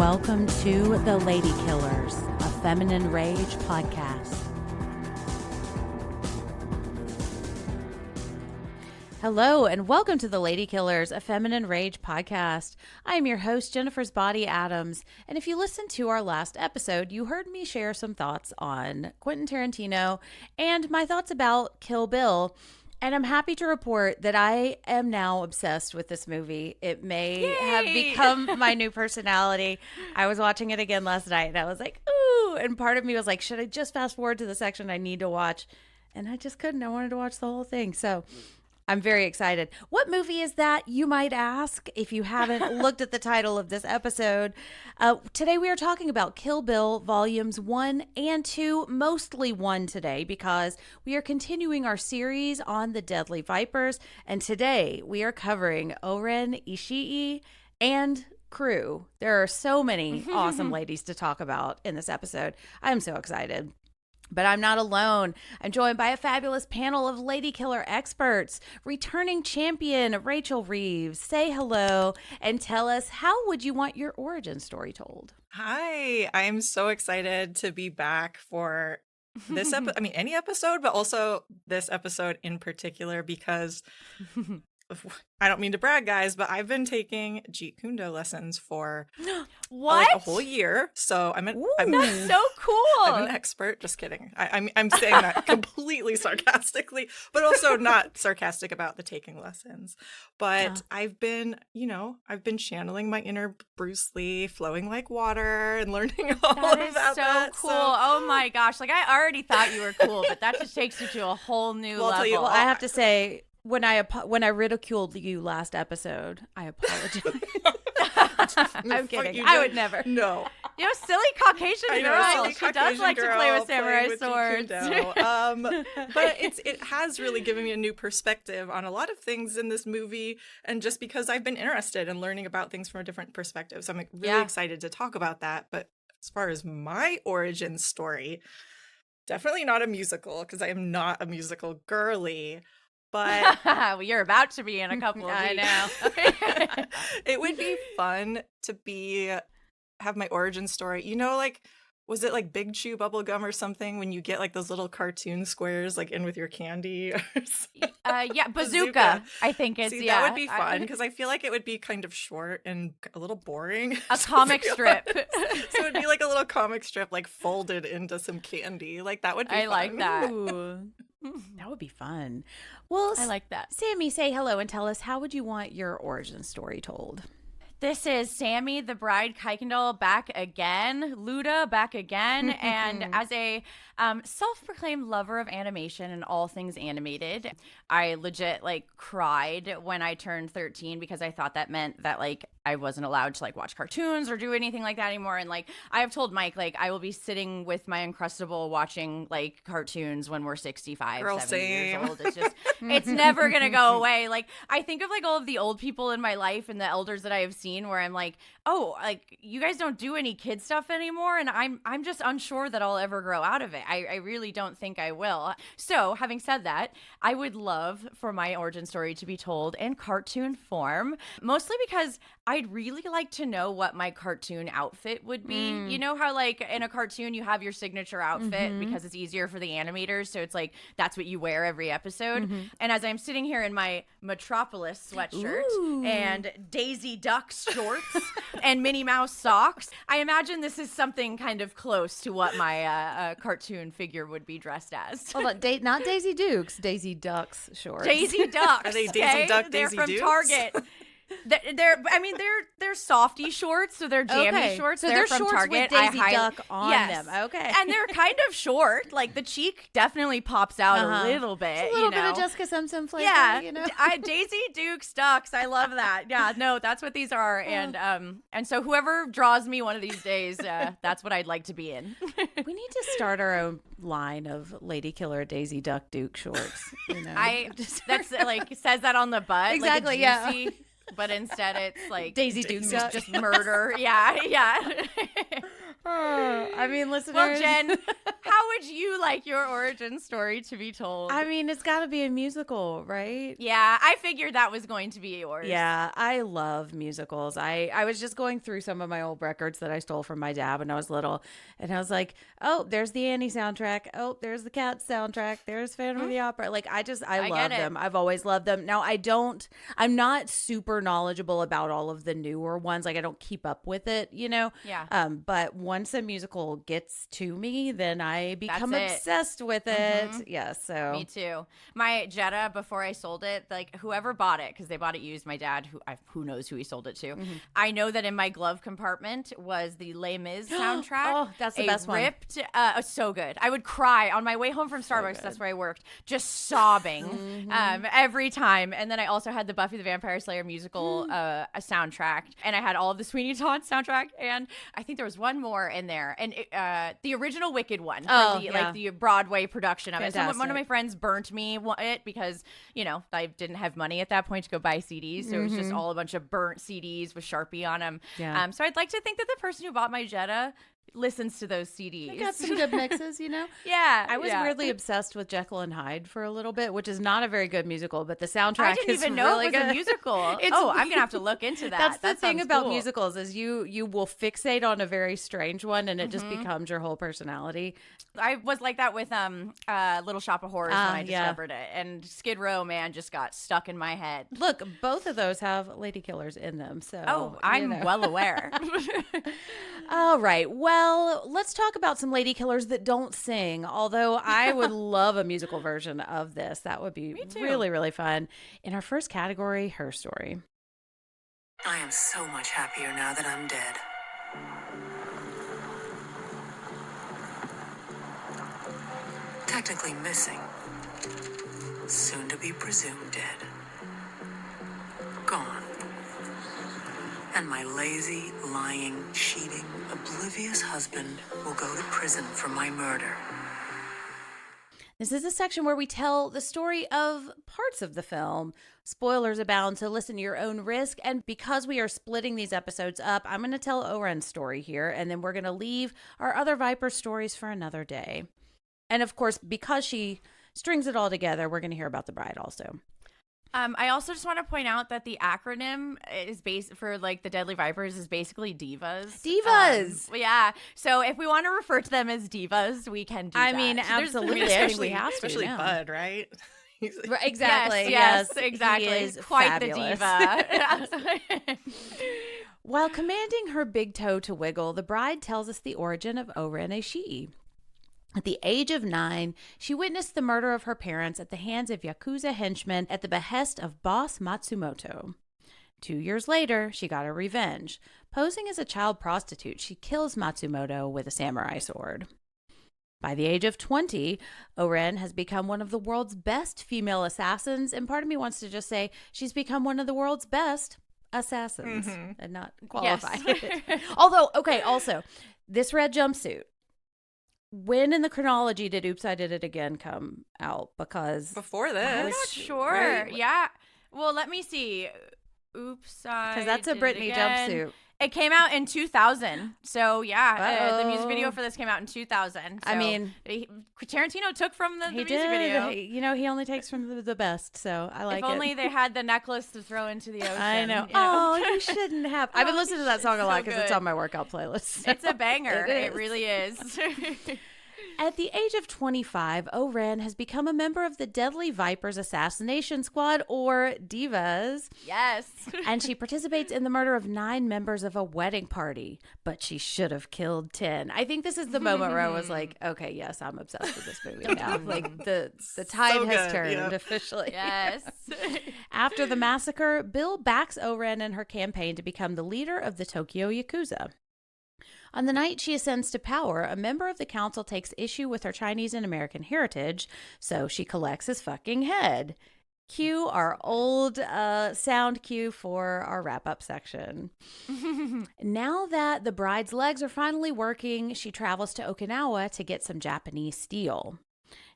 welcome to The Lady Killers, a Feminine Rage podcast. Hello, and welcome to The Lady Killers, a Feminine Rage podcast. I am your host, Jennifer's Body Adams, and if you listened to our last episode, you heard me share some thoughts on Quentin Tarantino and my thoughts about Kill Bill. And I'm happy to report that I am now obsessed with this movie. It may have become my new personality. I was watching it again last night and I was like, ooh. And part of me was like, should I just fast forward to the section I need to watch? And I just couldn't. I wanted to watch the whole thing. So I'm very excited. What movie is that, you might ask, if you haven't looked at the title of this episode? Today we are talking about Kill Bill Volumes 1 and 2, mostly 1 today, because we are continuing our series on the Deadly Vipers, and today we are covering O-Ren Ishii and crew. There are so many awesome ladies to talk about in this episode. I'm so excited. But I'm not alone. I'm joined by a fabulous panel of lady killer experts. Returning champion Rachel Reeves. Say hello and tell us, how would you want your origin story told? Hi, I'm so excited to be back for this episode. I mean, any episode, but also this episode in particular, because I don't mean to brag, guys, but I've been taking Jeet Kune Do lessons for what? a whole year. So I'm that's so cool. I'm an expert. Just kidding. I'm saying that completely sarcastically, but also not sarcastic about the taking lessons. But I've been channeling my inner Bruce Lee, flowing like water, and learning all that about is that. So cool. Oh my gosh. Like, I already thought you were cool, but that just takes you to a whole new level. I'll tell you, I have to say, when I ridiculed you last episode, I apologize. I'm kidding. I would never. No. You know, silly Caucasian girl. She Caucasian does like to play with samurai swords. But it has really given me a new perspective on a lot of things in this movie, and just because I've been interested in learning about things from a different perspective. So I'm really excited to talk about that. But as far as my origin story, definitely not a musical, because I am not a musical girly. But well, you're about to be in a couple of weeks. I know. It would be fun to have my origin story. You know, like, was it like Big Chew bubble gum or something when you get like those little cartoon squares like in with your candy? Yeah, bazooka. I think it's that would be fun, because I feel like it would be kind of short and a little boring. A comic strip. So it would be like a little comic strip like folded into some candy. Like, that would be fun. Like that. Ooh. That would be fun. Well, I like that. Sammy, say hello and tell us, how would you want your origin story told? This is Sammy, the Bride Kuykendall, back again. Luda, back again. And as a self-proclaimed lover of animation and all things animated, I legit, cried when I turned 13, because I thought that meant that, I wasn't allowed to, watch cartoons or do anything like that anymore. And, I have told Mike, I will be sitting with my Uncrustable watching, cartoons when we're 65, Girl, 70 years same. old. It's just, it's never going to go away. I think of, all of the old people in my life and the elders that I have seen, where I'm like, oh, you guys don't do any kid stuff anymore, and I'm just unsure that I'll ever grow out of it. I really don't think I will. So, having said that, I would love for my origin story to be told in cartoon form, mostly because I'd really like to know what my cartoon outfit would be. You know how, in a cartoon you have your signature outfit because it's easier for the animators, so it's that's what you wear every episode. And as I'm sitting here in my Metropolis sweatshirt and Daisy Duck shorts and Minnie Mouse socks, I imagine this is something kind of close to what my cartoon figure would be dressed as. Hold on, not Daisy Dukes, Daisy Ducks shorts. Daisy Ducks. Are they Daisy Duck, They're Daisy from Dukes? Target. They're softy shorts, so they're jammy shorts. So they're from shorts Target. with Daisy Duck on them. Okay. And they're kind of short. The cheek definitely pops out a little bit. It's a little bit of Jessica Simpson flavor. Yeah. You know? Daisy Dukes Ducks. I love that. Yeah, no, that's what these are. And so whoever draws me one of these days, that's what I'd like to be in. We need to start our own line of Lady Killer Daisy Duck Duke shorts. You know? That's says that on the butt. Exactly. Juicy, but instead it's Daisy Duke Duck. just murder. Yeah. I mean, listeners. Well, Jen, how How would you like your origin story to be told? I mean, it's got to be a musical, right? Yeah, I figured that was going to be yours. Yeah, I love musicals. I was just going through some of my old records that I stole from my dad when I was little, and I was like, oh, there's the Annie soundtrack. Oh, there's the Cats soundtrack. There's Phantom of the Opera. Like, I love them. I've always loved them. Now, I'm not super knowledgeable about all of the newer ones. Like, I don't keep up with it, you know? Yeah. But once a musical gets to me, then I become obsessed with it. Yeah, so. Me too. My Jetta, before I sold it, like, whoever bought it, because they bought it used, my dad, who knows who he sold it to. I know that in my glove compartment was the Les Mis soundtrack. Oh, that's the best one. So good. I would cry on my way home from Starbucks. That's where I worked, just sobbing every time. And then I also had the Buffy the Vampire Slayer musical a soundtrack, and I had all of the Sweeney Todd soundtrack, and I think there was one more in there, and the original Wicked one, like the Broadway production of it. So one of my friends burnt me it because, you know, I didn't have money at that point to go buy CDs, so it was just all a bunch of burnt CDs with Sharpie on them. Yeah. So I'd like to think that the person who bought my Jetta listens to those CDs. They got some good mixes, you know? Yeah. I was weirdly obsessed with Jekyll and Hyde for a little bit, which is not a very good musical, but the soundtrack I didn't even know it was a musical. I'm going to have to look into that. That's the thing about cool. musicals is you will fixate on a very strange one, and it just becomes your whole personality. I was like that with Little Shop of Horrors when I discovered it, and Skid Row, man, just got stuck in my head. Look, both of those have lady killers in them, so I'm well aware. All right, well, let's talk about some lady killers that don't sing, although I would love a musical version of this. That would be really, really fun. In our first category, Her Story. I am so much happier now that I'm dead. Technically missing. Soon to be presumed dead. Gone. And my lazy, lying, cheating, oblivious husband will go to prison for my murder. This is a section where we tell the story of parts of the film. Spoilers abound, so listen to your own risk. And because we are splitting these episodes up, I'm going to tell O-Ren's story here, and then we're going to leave our other Viper stories for another day. And of course, because she strings it all together, we're going to hear about the bride also. I also just want to point out that the acronym is based for like the Deadly Vipers is basically divas. Divas. Yeah. So if we want to refer to them as divas, we can do that. I mean, absolutely. I think we have to. Especially Bud, right? Exactly. Yes, exactly. He is quite fabulous. the diva. While commanding her big toe to wiggle, the bride tells us the origin of O-Ren Ishii. At the age of 9, she witnessed the murder of her parents at the hands of Yakuza henchmen at the behest of boss Matsumoto. 2 years later, she got her revenge. Posing as a child prostitute, she kills Matsumoto with a samurai sword. By the age of 20, O-Ren has become one of the world's best female assassins, and part of me wants to just say she's become one of the world's best assassins and not qualify. Yes. Although, okay, also, this red jumpsuit. When in the chronology did Oops, I Did It Again come out? Because before this. I'm not sure. Right? Yeah. Well, let me see. Oops, because that's a Britney jumpsuit. It came out in 2000. So, yeah, the music video for this came out in 2000. So I mean, Tarantino took from the music did. video. You know, he only takes from the best, so I like it. If only they had the necklace to throw into the ocean. I know. You know? Oh, you shouldn't have. I've been listening to that song a lot because so it's on my workout playlist. It's a banger. It really is. At the age of 25, O-Ren has become a member of the Deadly Vipers Assassination Squad, or Divas. Yes. And she participates in the murder of 9 members of a wedding party, but she should have killed 10. I think this is the moment where I was like, okay, yes, I'm obsessed with this movie now. Like, the tide has turned officially. Yes. After the massacre, Bill backs O-Ren in her campaign to become the leader of the Tokyo Yakuza. On the night she ascends to power, a member of the council takes issue with her Chinese and American heritage, so she collects his fucking head. Cue our old sound cue for our wrap-up section. Now that the bride's legs are finally working, she travels to Okinawa to get some Japanese steel.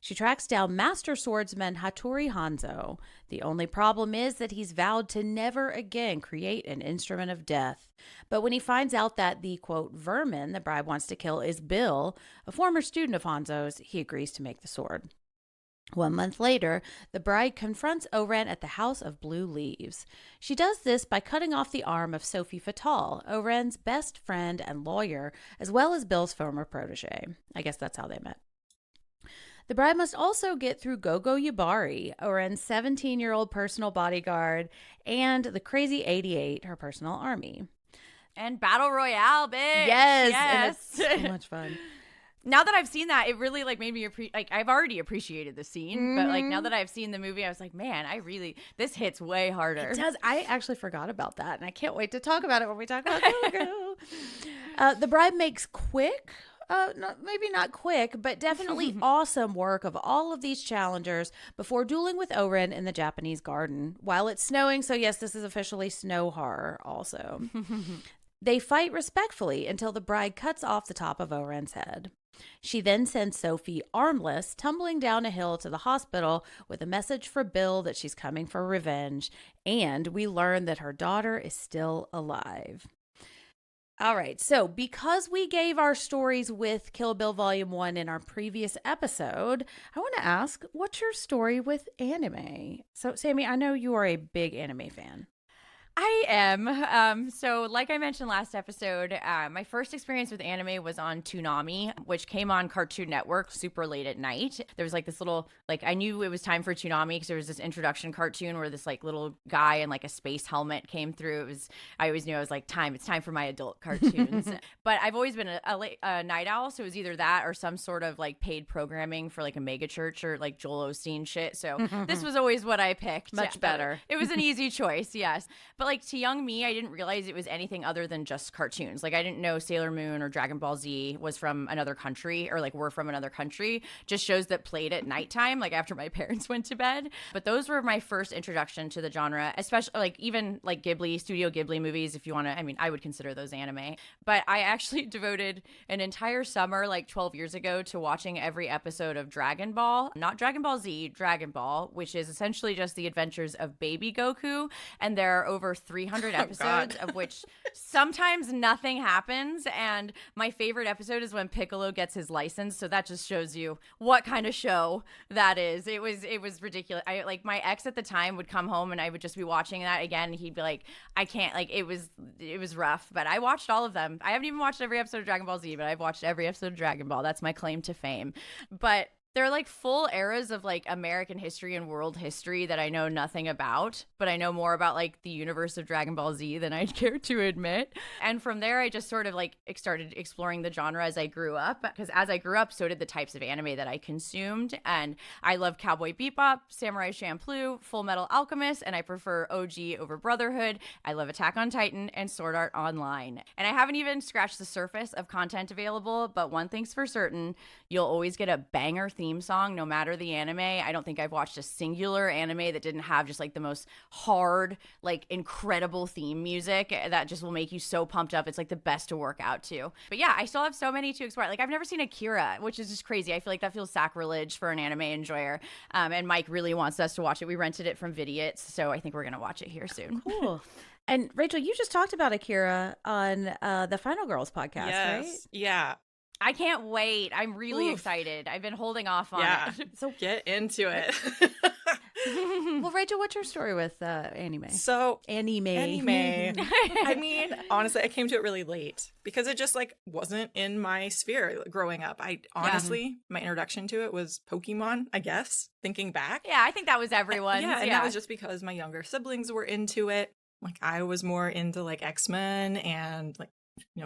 She tracks down master swordsman Hattori Hanzo. The only problem is that he's vowed to never again create an instrument of death. But when he finds out that the, quote, vermin the bride wants to kill is Bill, a former student of Hanzo's, he agrees to make the sword. 1 month later, the bride confronts O-Ren at the House of Blue Leaves. She does this by cutting off the arm of Sofie Fatale, O-Ren's best friend and lawyer, as well as Bill's former protege. I guess that's how they met. The bride must also get through Gogo Yubari, O-Ren's 17-year-old personal bodyguard, and the Crazy 88, her personal army. And Battle Royale, bitch! Yes! Yes! And it's so much fun. Now that I've seen that, it really made me I've already appreciated the scene, but now that I've seen the movie, I was like, man, this hits way harder. It does. I actually forgot about that, and I can't wait to talk about it when we talk about Gogo. The bride makes quick, maybe not quick, but definitely awesome work of all of these challengers before dueling with O-Ren in the Japanese garden while it's snowing. So yes, this is officially snow horror also. They fight respectfully until the bride cuts off the top of O-Ren's head. She then sends Sofie armless, tumbling down a hill to the hospital with a message for Bill that she's coming for revenge, and we learn that her daughter is still alive. All right, so because we gave our stories with Kill Bill Volume 1 in our previous episode, I want to ask, what's your story with anime? So, Sammy, I know you are a big anime fan. I am. So like I mentioned last episode, my first experience with anime was on Toonami, which came on Cartoon Network super late at night. There was like this little, I knew it was time for Toonami because there was this introduction cartoon where this little guy in a space helmet came through. I always knew I was like, it's time for my adult cartoons. But I've always been a night owl, so it was either that or some sort of paid programming for a mega church or Joel Osteen shit. So this was always what I picked. Much better. It was an easy choice, yes. But to young me, I didn't realize it was anything other than just cartoons. I didn't know Sailor Moon or Dragon Ball Z was from another country or were from another country. Just shows that played at nighttime, after my parents went to bed. But those were my first introduction to the genre, especially even Ghibli, Studio Ghibli movies, if you want to. I mean, I would consider those anime. But I actually devoted an entire summer 12 years ago to watching every episode of Dragon Ball. Not Dragon Ball Z, Dragon Ball, which is essentially just the adventures of baby Goku. And there are over 300 episodes, of which sometimes nothing happens. And my favorite episode is when Piccolo gets his license. So that just shows you what kind of show that is. It was ridiculous. My ex at the time would come home and I would just be watching that again. And he'd be like, I can't, it was rough, but I watched all of them. I haven't even watched every episode of Dragon Ball Z, but I've watched every episode of Dragon Ball. That's my claim to fame. But they're full eras of American history and world history that I know nothing about, but I know more about the universe of Dragon Ball Z than I'd care to admit. And from there, I just sort of started exploring the genre as I grew up, because as I grew up, so did the types of anime that I consumed. And I love Cowboy Bebop, Samurai Champloo, Full Metal Alchemist, and I prefer OG over Brotherhood. I love Attack on Titan and Sword Art Online. And I haven't even scratched the surface of content available, but one thing's for certain, you'll always get a banger theme song no matter the anime. I don't think I've watched a singular anime that didn't have just the most hard, incredible theme music that just will make you so pumped up. It's the best to work out to. But yeah, I still have so many to explore. I've never seen Akira, which is just crazy. I feel that feels sacrilege for an anime enjoyer. And Mike really wants us to watch it. We rented it from Vidiots, so I think we're gonna watch it here soon. Cool. And Rachel, you just talked about Akira on the Final Girls podcast, right? Yeah. I can't wait. I'm really excited. I've been holding off on it. So get into it. Well, Rachel, what's your story with anime? So anime. I mean, honestly, I came to it really late because it just wasn't in my sphere growing up. My introduction to it was Pokemon, I guess, thinking back. Yeah, I think that was everyone's. And that was just because my younger siblings were into it. I was more into X-Men and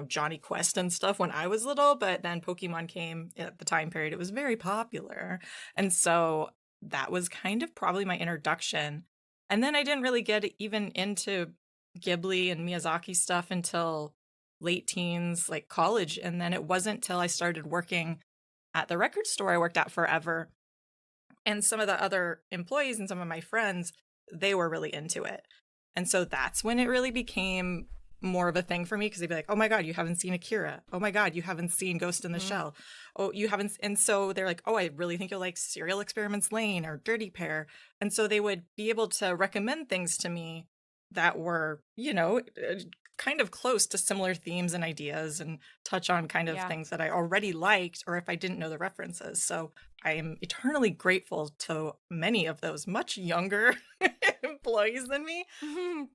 Johnny Quest and stuff when I was little, but then Pokemon came at the time period. It was very popular. And so that was kind of probably my introduction. And then I didn't really get even into Ghibli and Miyazaki stuff until late teens, college. And then it wasn't till I started working at the record store I worked at forever. And some of the other employees and some of my friends, they were really into it. And so that's when it really became more of a thing for me because they'd be like, oh my God, you haven't seen Akira. Oh my God, you haven't seen Ghost in the Shell. Oh, you haven't. And so they're like, oh, I really think you'll like Serial Experiments Lane or Dirty Pair. And so they would be able to recommend things to me that were, kind of close to similar themes and ideas and touch on kind of things that I already liked or if I didn't know the references. So I am eternally grateful to many of those much younger employees than me.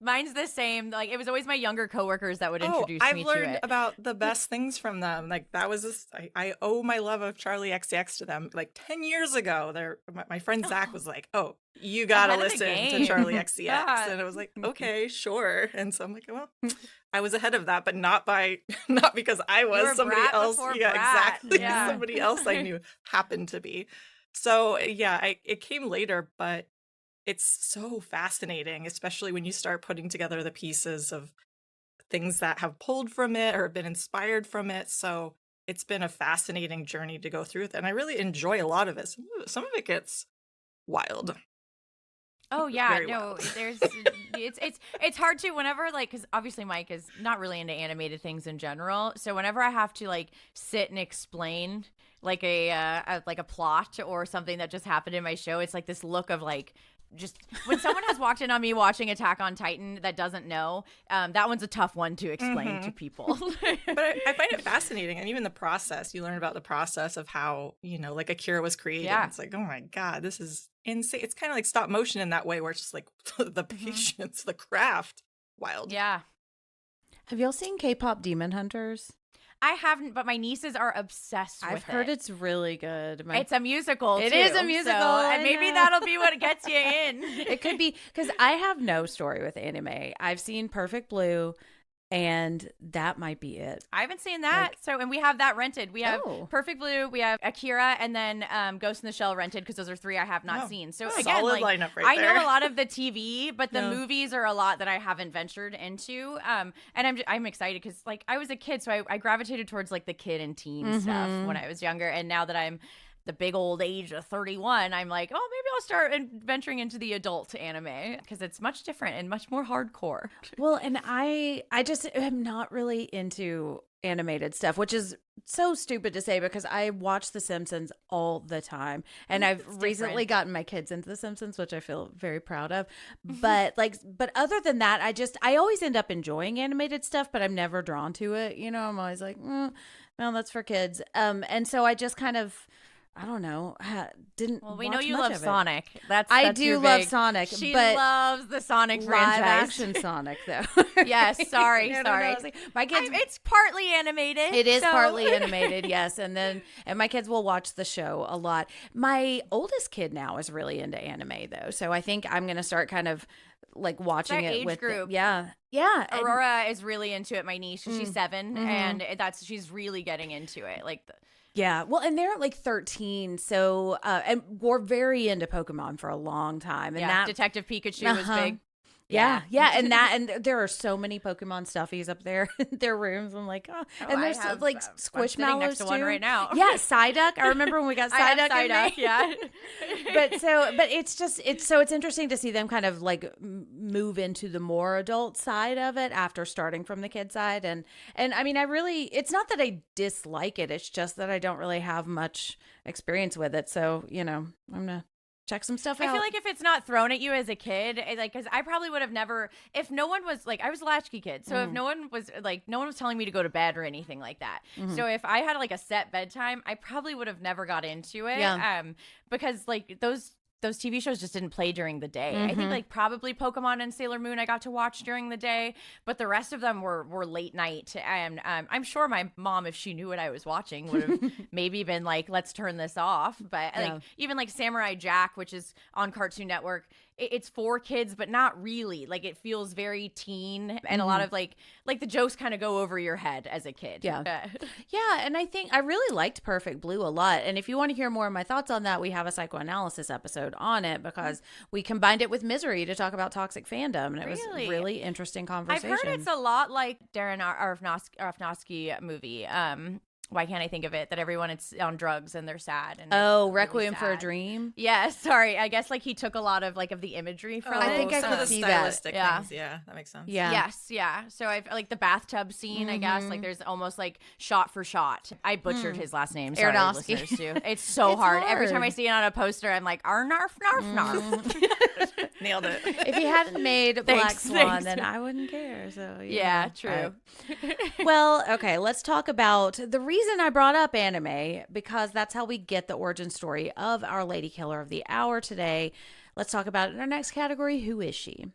Mine's the same. Like, it was always my younger coworkers that would introduce me to it. I've learned about the best things from them. Like, that was I owe my love of Charlie XCX to them. Like 10 years ago, my friend Zach was like, oh, you gotta listen to Charlie XCX. Yeah. And I was like, okay, sure. And so I'm like, well, I was ahead of that, but not because I was. Somebody else. Yeah, exactly. Yeah. Somebody else I knew happened to be. So yeah, it came later, but it's so fascinating, especially when you start putting together the pieces of things that have pulled from it or have been inspired from it. So it's been a fascinating journey to go through it. And I really enjoy a lot of it. Some of it gets wild. Oh yeah, Very no, wild. there's it's hard to whenever like because obviously Mike is not really into animated things in general. So whenever I have to like sit and explain like a plot or something that just happened in my show, it's like this look of like. Just when someone has walked in on me watching Attack on Titan that doesn't know, that one's a tough one to explain to people. But I find it fascinating. And even the process, you learn about the process of how, like Akira was created. Yeah. It's like, oh my God, this is insane. It's kind of like stop motion in that way where it's just like the patience, the craft. Wild. Yeah. Have y'all seen K-pop Demon Hunters? I haven't, but my nieces are obsessed with it. I've heard it's really good. It's a musical, It too. is a musical, So, I and maybe know. that'll be what gets you in. It could be because I have no story with anime. I've seen Perfect Blue, and that might be it. I haven't seen that. And we have that rented. We have Oh. Perfect Blue, we have Akira, and then Ghost in the Shell rented because those are three I have not seen. So again, Solid like, lineup right I there. know a lot of the TV, but the Yeah. movies are a lot that I haven't ventured into. And I'm excited because like I was a kid, so I gravitated towards like the kid and teen stuff when I was younger, and now that I'm the big old age of 31, I'm like, oh, maybe I'll start venturing into the adult anime because it's much different and much more hardcore. Well, and I just am not really into animated stuff, which is so stupid to say because I watch The Simpsons all the time, and I've recently gotten my kids into The Simpsons, which I feel very proud of. But but other than that, I always end up enjoying animated stuff, but I'm never drawn to it. I'm always like, no, that's for kids. And so I just kind of. I don't know. Didn't Well, we watch know you much love of it. Sonic. That's I your do love big- Sonic, She but loves the Sonic live franchise. action Sonic though. Yes, sorry. I don't know. I was like, my kids. It's partly animated. It is so- partly animated, yes, and my kids will watch the show a lot. My oldest kid now is really into anime though, so I think I'm gonna start kind of like watching That it age with group. yeah. And- Aurora is really into it. My niece, she's 7, and she's really getting into it. Like, Yeah, well, and they're like 13, so and we're very into Pokemon for a long time, and that Detective Pikachu was big. Yeah, and there are so many Pokemon stuffies up there in their rooms. I'm like, oh, and I there's have, like I'm Squishmallows sitting next to one too. right now. Yeah, Psyduck. I remember when we got I have Psyduck. in May. Psyduck, yeah. but it's interesting to see them kind of like move into the more adult side of it after starting from the kid side, and I mean, it's not that I dislike it. It's just that I don't really have much experience with it. So I'm gonna check some stuff out. I feel like if it's not thrown at you as a kid, because I probably would have never, if no one was like, I was a latchkey kid. So if no one was telling me to go to bed or anything like that. So if I had like a set bedtime, I probably would have never got into it. Yeah. Because like those TV shows just didn't play during the day. I think like probably Pokemon and Sailor Moon I got to watch during the day, but the rest of them were late night. And I'm sure my mom, if she knew what I was watching, would have maybe been like, let's turn this off. But like even like Samurai Jack, which is on Cartoon Network, it's for kids, but not really. Like it feels very teen, and a lot of like the jokes kind of go over your head as a kid. Yeah. Yeah, and I think I really liked Perfect Blue a lot. And if you want to hear more of my thoughts on that, we have a psychoanalysis episode on it because we combined it with Misery to talk about toxic fandom, and it was a really interesting I've conversation. heard it's a lot like Darren Aronofsky movie. why can't I think of it? That everyone is on drugs and they're sad. And Oh, really Requiem for a sad. Dream. Yeah, sorry. I guess like he took a lot of like of the imagery from I it. think I some could of the see that. stylistic Yeah. things. Yeah, that makes sense. Yeah. Yes, yeah. So I've like the bathtub scene, I guess. Like there's almost like shot for shot. I butchered his last name. Sorry, Aronofsky. listeners too. It's so It's hard. Every time I hard. see it on a poster, I'm like, narf, narf, narf. Nailed it. If he hadn't made Black Thanks, Swan, thanks. then I wouldn't care. So Yeah, know. true. Well, okay, let's talk about the reason I brought up anime, because that's how we get the origin story of our lady killer of the hour today. Let's talk about it in our next category, Who Is She?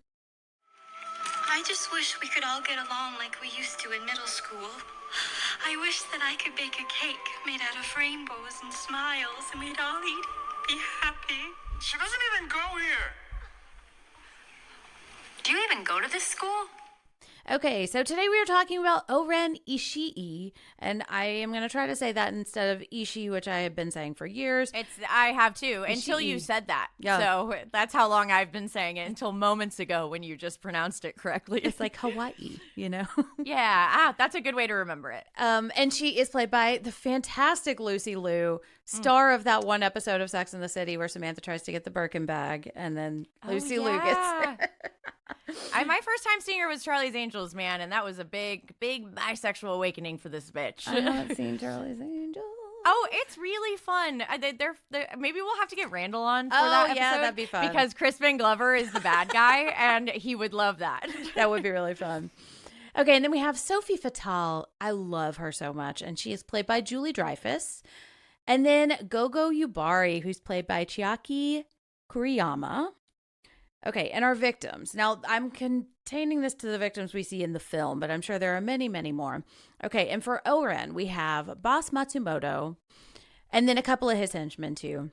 I just wish we could all get along like we used to in middle school. I wish that I could bake a cake made out of rainbows and smiles and we'd all eat it, be happy. She doesn't even go here. Do you even go to this school? Okay, so today we are talking about O-Ren Ishii, and I am going to try to say that instead of Ishii, which I have been saying for years. I have too, until you Ishii. said that. Yeah. So that's how long I've been saying it, until moments ago when you just pronounced it correctly. It's like Hawaii, you know? Yeah, that's a good way to remember it. And she is played by the fantastic Lucy Liu, star of that one episode of Sex and the City where Samantha tries to get the Birkin bag, and then Lucy Liu gets My first time seeing her was Charlie's Angels, man, and that was a big, big bisexual awakening for this bitch. I haven't seen Charlie's Angels. Oh, it's really fun. Maybe we'll have to get Randall on for Oh, that episode. yeah, that'd be fun. Because Crispin Glover is the bad guy, and he would love that. That would be really fun. Okay, and then we have Sofie Fatale. I love her so much, and she is played by Julie Dreyfus. And then Gogo Yubari, who's played by Chiaki Kuriyama. Okay, and our victims. Now, I'm containing this to the victims we see in the film, but I'm sure there are many, many more. Okay, and for O-Ren, we have Boss Matsumoto, and then a couple of his henchmen, too.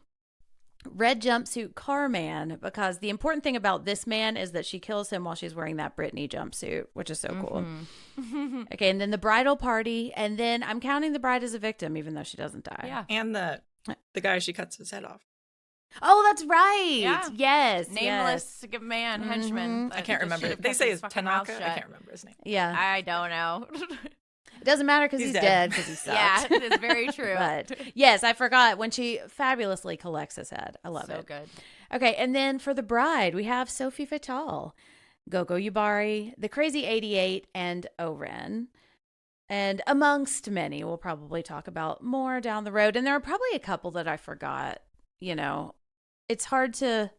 Red jumpsuit car man, because the important thing about this man is that she kills him while she's wearing that Britney jumpsuit, which is so cool. Okay, and then the bridal party, and then I'm counting the bride as a victim, even though she doesn't die. Yeah. And the guy she cuts his head off. Oh, that's right. Yeah. Yes. Nameless man, henchman. I can't remember. They say it's Tanaka. I can't remember his name. Yeah. I don't know. It doesn't matter because he's dead because he Yeah, sucked. it's very true. But yes, I forgot when she fabulously collects his head. I love so it. good. Okay, and then for the bride, we have Sofie Fatale, Gogo Yubari, the Crazy 88, and O-Ren. And amongst many, we'll probably talk about more down the road. And there are probably a couple that I forgot. You know, it's hard to,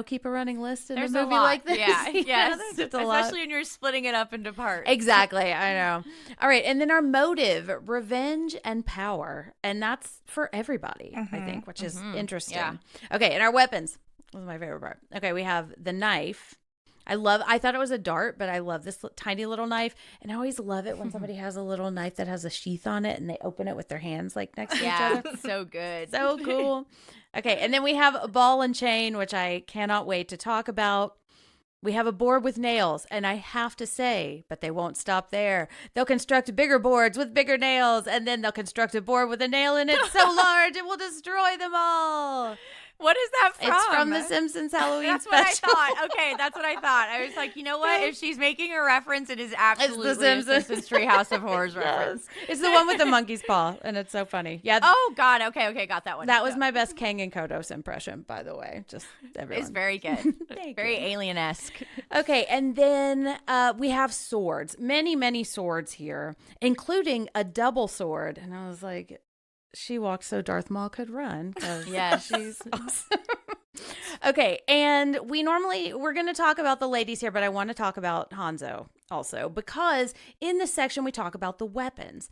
keep a running list in There's a movie a lot. like this. Yeah, You know, yes. there's just a lot. Especially when you're splitting it up into parts. Exactly. I know. All right. And then our motive, revenge and power. And that's for everybody, I think, which is interesting. Yeah. Okay. And our weapons. This is my favorite part. Okay. We have the knife. I thought it was a dart, but I love this tiny little knife. And I always love it when somebody has a little knife that has a sheath on it and they open it with their hands like next to each Yeah, other. so good. So cool. Okay. And then we have a ball and chain, which I cannot wait to talk about. We have a board with nails, and I have to say, but they won't stop there. They'll construct bigger boards with bigger nails, and then they'll construct a board with a nail in it so large it will destroy them all. What is that from? It's from the Simpsons Halloween That's what I special. thought. Okay, that's what I thought. I was like, you know what? If she's making a reference, it is absolutely Simpsons. a Simpsons Treehouse of Horrors reference. It's the one with the monkey's paw, and it's so funny. Yeah, Oh, God. Okay, got that one. that was my best Kang and Kodos impression, by the way. Just everyone. It's very good. Thank Very you. alien-esque. Okay, and then we have swords. Many, many swords here, including a double sword. And I was like, she walked so Darth Maul could run. Yes. She's awesome. Okay, and we're going to talk about the ladies here, but I want to talk about Hanzo also, because in this section we talk about the weapons.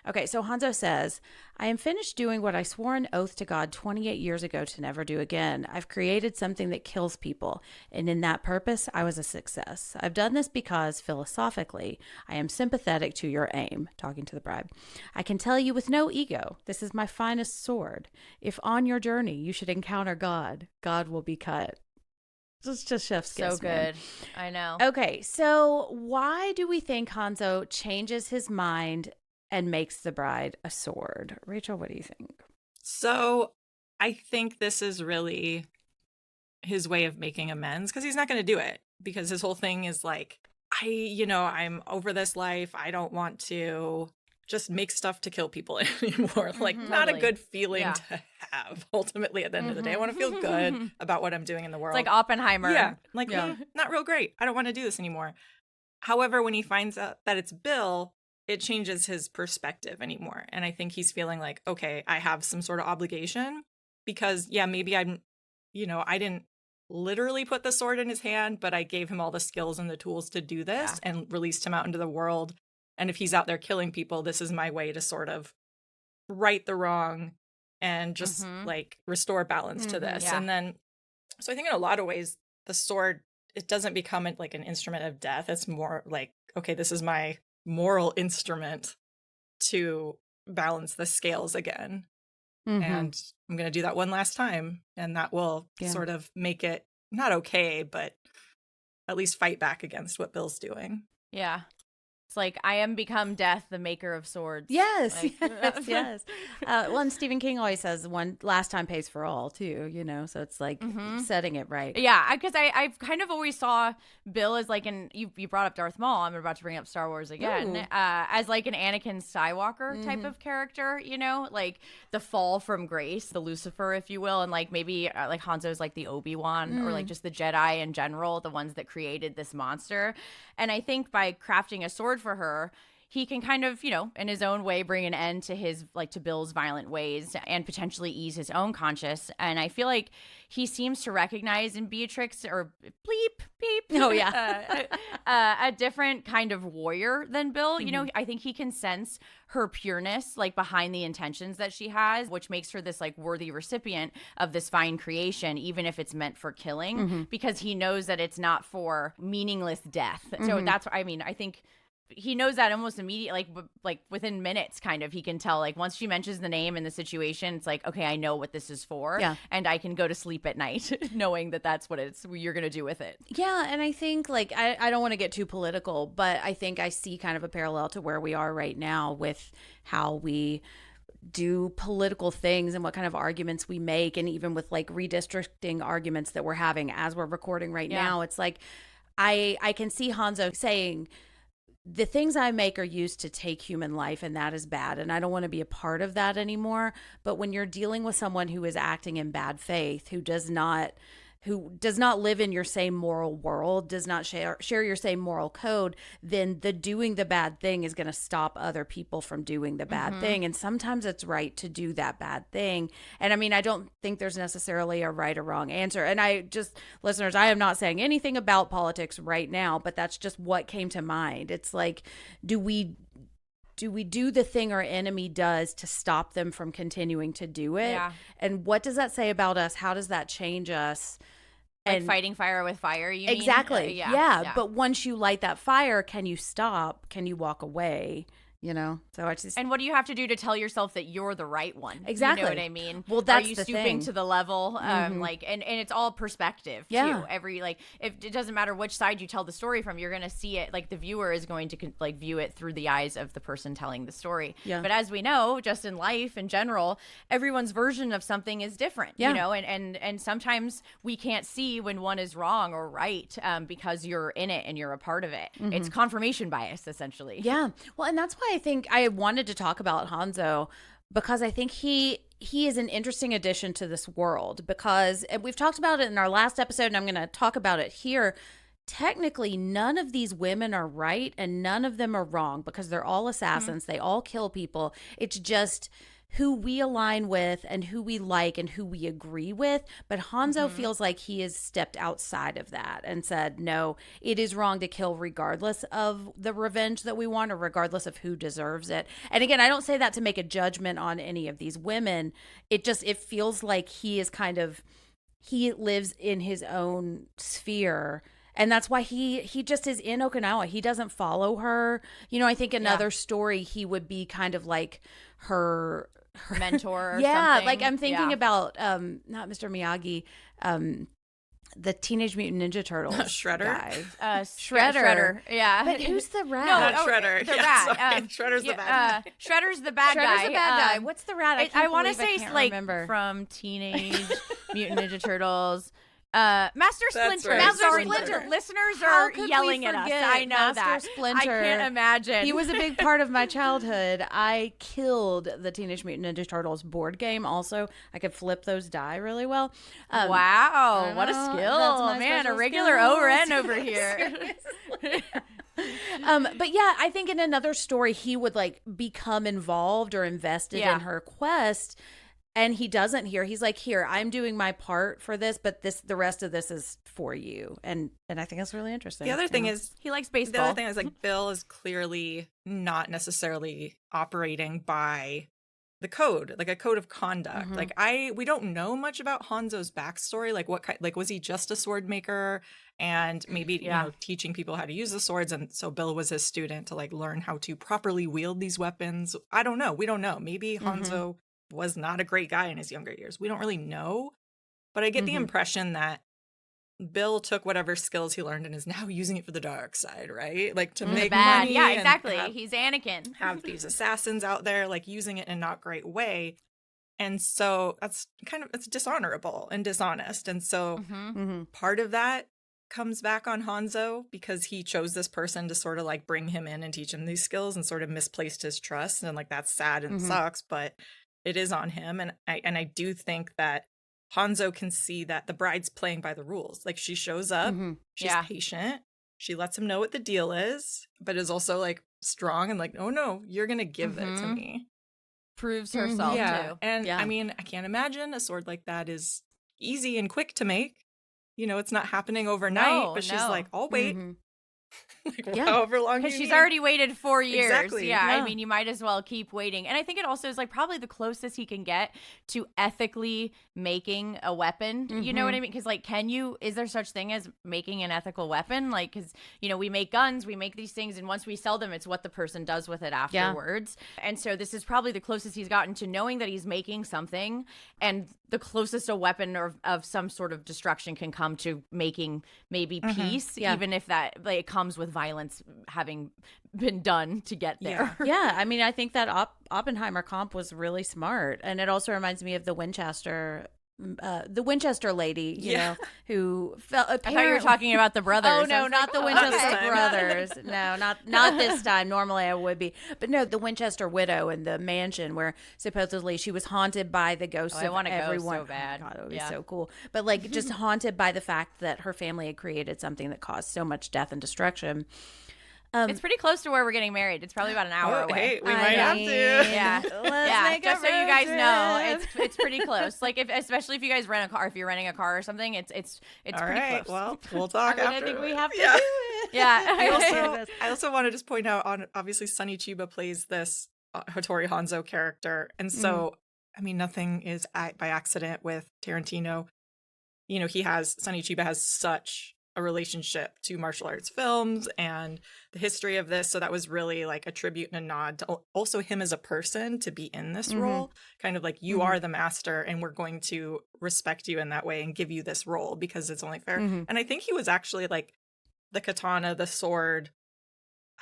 Okay, so Hanzo says, I am finished doing what I swore an oath to God 28 years ago to never do again. I've created something that kills people, and in that purpose, I was a success. I've done this because, philosophically, I am sympathetic to your aim, talking to the bride. I can tell you with no ego, this is my finest sword. If on your journey you should encounter God, God will be cut. It's just chef's kiss, So man. good. I know. Okay, so why do we think Hanzo changes his mind and makes the bride a sword? Rachel, what do you think? So I think this is really his way of making amends, because he's not going to do it, because his whole thing is like, I'm over this life. I don't want to just make stuff to kill people anymore. Like, not a Totally. good feeling Yeah. to have, ultimately, at the end of the day. I want to feel good about what I'm doing in the world. It's like Oppenheimer. Yeah. Like, not real great. I don't want to do this anymore. However, when he finds out that it's Bill, it changes his perspective anymore. And I think he's feeling like, okay, I have some sort of obligation because, yeah, maybe I didn't literally put the sword in his hand, but I gave him all the skills and the tools to do this and released him out into the world. And if he's out there killing people, this is my way to sort of right the wrong and just like restore balance to this. Yeah. And then, so I think in a lot of ways, the sword, it doesn't become like an instrument of death. It's more like, okay, this is my moral instrument to balance the scales again. And I'm going to do that one last time. And that will sort of make it not okay, but at least fight back against what Bill's doing. Yeah. It's like, I am become death, the maker of swords. Yes, Like, yes. Well, and Stephen King always says one last time pays for all too, so it's like setting it right. Yeah, because I've kind of always saw Bill as like you brought up Darth Maul. I'm about to bring up Star Wars again. As like an Anakin Skywalker type of character, like the fall from grace, the Lucifer, if you will, and like maybe like Hanzo's like the Obi-Wan or like just the Jedi in general, the ones that created this monster. And I think by crafting a sword for her, he can kind of, in his own way, bring an end to to Bill's violent ways and potentially ease his own conscience. And I feel like he seems to recognize in Beatrix, or beep, Oh, yeah. a different kind of warrior than Bill. I think he can sense her pureness, like behind the intentions that she has, which makes her this like worthy recipient of this fine creation, even if it's meant for killing, because he knows that it's not for meaningless death. So that's, I think he knows that almost immediately, like within minutes, kind of. He can tell, like, once she mentions the name and the situation, it's like, okay, I know what this is for, and I can go to sleep at night knowing that that's what you're gonna do with it. Yeah, and I think, like, I don't want to get too political, but I think I see kind of a parallel to where we are right now with how we do political things and what kind of arguments we make, and even with like redistricting arguments that we're having as we're recording right now. It's like I can see Hanzo saying, the things I make are used to take human life, and that is bad, and I don't want to be a part of that anymore. But when you're dealing with someone who is acting in bad faith, who does not live in your same moral world, does not share your same moral code, then the doing the bad thing is going to stop other people from doing the bad thing. And sometimes it's right to do that bad thing. And I mean, I don't think there's necessarily a right or wrong answer. And listeners, I am not saying anything about politics right now, but that's just what came to mind. It's like, do we do the thing our enemy does to stop them from continuing to do it? Yeah. And what does that say about us? How does that change us? Like fighting fire with fire, you mean? Exactly. Yeah. But once you light that fire, can you stop? Can you walk away? So I just. And what do you have to do to tell yourself that you're the right one? Exactly. You know what I mean? Well, that's Are you the stooping thing. to the level? Like, and it's all perspective too. Yeah. If it doesn't matter which side you tell the story from, you're going to see it. Like the viewer is going to like view it through the eyes of the person telling the story. Yeah. But as we know, just in life in general, everyone's version of something is different. Yeah. And sometimes we can't see when one is wrong or right because you're in it and you're a part of it. It's confirmation bias, essentially. Yeah. Well, and that's why I think I wanted to talk about Hanzo, because I think he is an interesting addition to this world, because and we've talked about it in our last episode, and I'm going to talk about it here. Technically, none of these women are right and none of them are wrong, because they're all assassins. They all kill people. It's just who we align with and who we like and who we agree with. But Hanzo feels like he has stepped outside of that and said, no, it is wrong to kill regardless of the revenge that we want or regardless of who deserves it. And again, I don't say that to make a judgment on any of these women. It feels like he lives in his own sphere. And that's why he just is in Okinawa. He doesn't follow her. I think another story, he would be kind of like her mentor or something. Like I'm thinking about not Mr. Miyagi, the Teenage Mutant Ninja Turtles Shredder guy. Shredder. Yeah. But who's the rat? No, Not Shredder. The Yeah, rat. sorry. Shredder's the bad guy. Shredder's the bad guy. Shredder's the bad guy. What's the rat? I want to I say can't like remember. from Teenage Mutant Ninja Turtles. Master That's Splinter. right. Master Master Splinter. Splinter. Listeners How are could we yelling at us. forget I know Master that. Splinter? I can't imagine. He was a big part of my childhood. I killed the Teenage Mutant Ninja Turtles board game. Also, I could flip those die really well. Wow, what a know, skill. that's my Man, a special regular skills. O-Ren over here. But yeah, I think in another story he would like become involved or invested Yeah. in her quest, and he doesn't here. He's like, here, I'm doing my part for this, but the rest of this is for you, and I think that's really interesting. The other thing is, He likes the baseball. other thing is like Bill is clearly not necessarily operating by the code, like a code of conduct. Mhm. Like we don't know much about Hanzo's backstory. Like what kind, like was he just a sword maker and maybe Yeah. you know teaching people how to use the swords, and so Bill was his student to like learn how to properly wield these weapons. I don't know. We don't know. Maybe Hanzo was not a great guy in his younger years. We don't really know, but I get the impression that Bill took whatever skills he learned and is now using it for the dark side, right? Like to The make bad. money. Yeah, and exactly. have- He's Anakin. have these assassins out there like using it in a not great way, and so that's it's dishonorable and dishonest, and so part of that comes back on Hanzo because he chose this person to sort of like bring him in and teach him these skills and sort of misplaced his trust, and like that's sad and sucks, but it is on him. And I do think that Hanzo can see that the bride's playing by the rules. Like she shows up, she's Yeah. patient, she lets him know what the deal is, but is also like strong and like, oh no, you're gonna give it to me. Proves herself too. And Yeah. I mean, I can't imagine a sword like that is easy and quick to make. You know, it's not happening overnight, No, but she's no. like, I'll wait. Like Yeah. however long Because you she's need. already waited 4 years. Exactly. Yeah, Yeah. I mean, you might as well keep waiting. And I think it also is like probably the closest he can get to ethically making a weapon. You know what I mean? Because like, is there such thing as making an ethical weapon? Like, because, you know, we make guns, we make these things, and once we sell them, it's what the person does with it afterwards. And so this is probably the closest he's gotten to knowing that he's making something, and the closest a weapon of some sort of destruction can come to making maybe peace, Yeah. even if that like it comes with violence having been done to get there. Yeah, I mean, I think that Oppenheimer comp was really smart, and it also reminds me of the Winchester lady, you know, who felt. I thought you were talking about the brothers. Oh I no, was not like, the oh, Winchester okay. brothers. No, not this time. Normally I would be, but no, the Winchester widow in the mansion where supposedly she was haunted by the ghosts I of wanna go everyone. so bad. Oh, God, it would be Yeah. so cool. But like just haunted by the fact that her family had created something that caused so much death and destruction. It's pretty close to where we're getting married. It's probably about an hour Oh, away. hey, we I might have mean, to. Yeah, Let's yeah. make a Just so you road guys know, trip. it's pretty close. Like especially if you guys rent a car, if you're renting a car or something, it's All pretty right, close. well, we'll talk I after. think we have to Yeah. do it. Yeah. I also want to just point out on obviously Sonny Chiba plays this Hattori Hanzo character, and so I mean nothing is by accident with Tarantino. You know, Sonny Chiba has such a relationship to martial arts films and the history of this, so that was really like a tribute and a nod to also him as a person to be in this role, kind of like you are the master and we're going to respect you in that way and give you this role because it's only fair. And I think he was actually like the katana, the sword,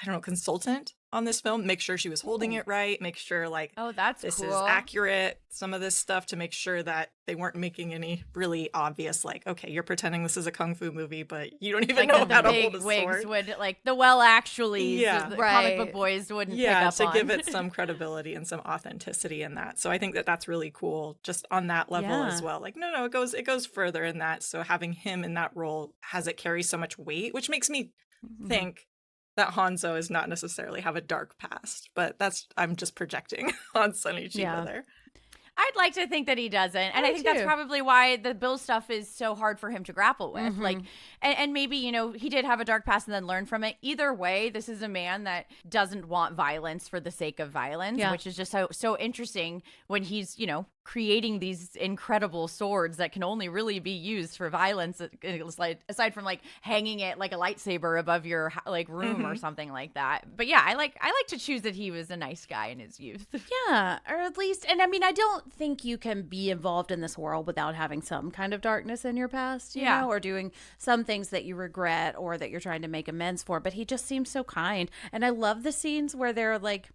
I don't know, consultant on this film, make sure she was holding it right, make sure like Oh, that's this cool. is accurate, some of this stuff, to make sure that they weren't making any really obvious like, okay, you're pretending this is a kung fu movie but you don't even Like know the how to big hold a wigs sword. would like the actually Yeah. the Right. comic book boys wouldn't pick Yeah, up to on. give it some credibility and some authenticity in that. So I think that that's really cool just on that level as Yeah. well. Like no, it goes further in that. So having him in that role has it carry so much weight, which makes me think that Hanzo is not necessarily have a dark past, but I'm just projecting on Sonny Chiba there. I'd like to think that he doesn't. And I think that's too. probably why the Bill stuff is so hard for him to grapple with. Like, and maybe, you know, he did have a dark past and then learned from it. Either way, this is a man that doesn't want violence for the sake of violence, which is just so interesting when he's, you know, creating these incredible swords that can only really be used for violence, aside from like hanging it like a lightsaber above your like room or something like that. But yeah, I like to choose that he was a nice guy in his youth. Yeah, or at least, and I mean, I don't think you can be involved in this world without having some kind of darkness in your past, you know, or doing some things that you regret or that you're trying to make amends for. But he just seems so kind. And I love the scenes where they're like,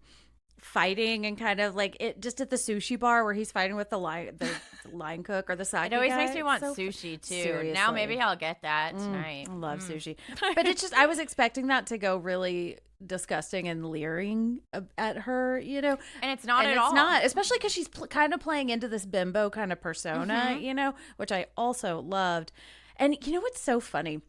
fighting and kind of like it just at the sushi bar where he's fighting with the line cook or the sake It always guy. makes me want So sushi too. Seriously. Now maybe I'll get that tonight. I love sushi. But it's just, I was expecting that to go really disgusting and leering at her, you know. And it's not and at it's all. not, especially because she's kind of playing into this bimbo kind of persona, you know, which I also loved. And you know what's so funny?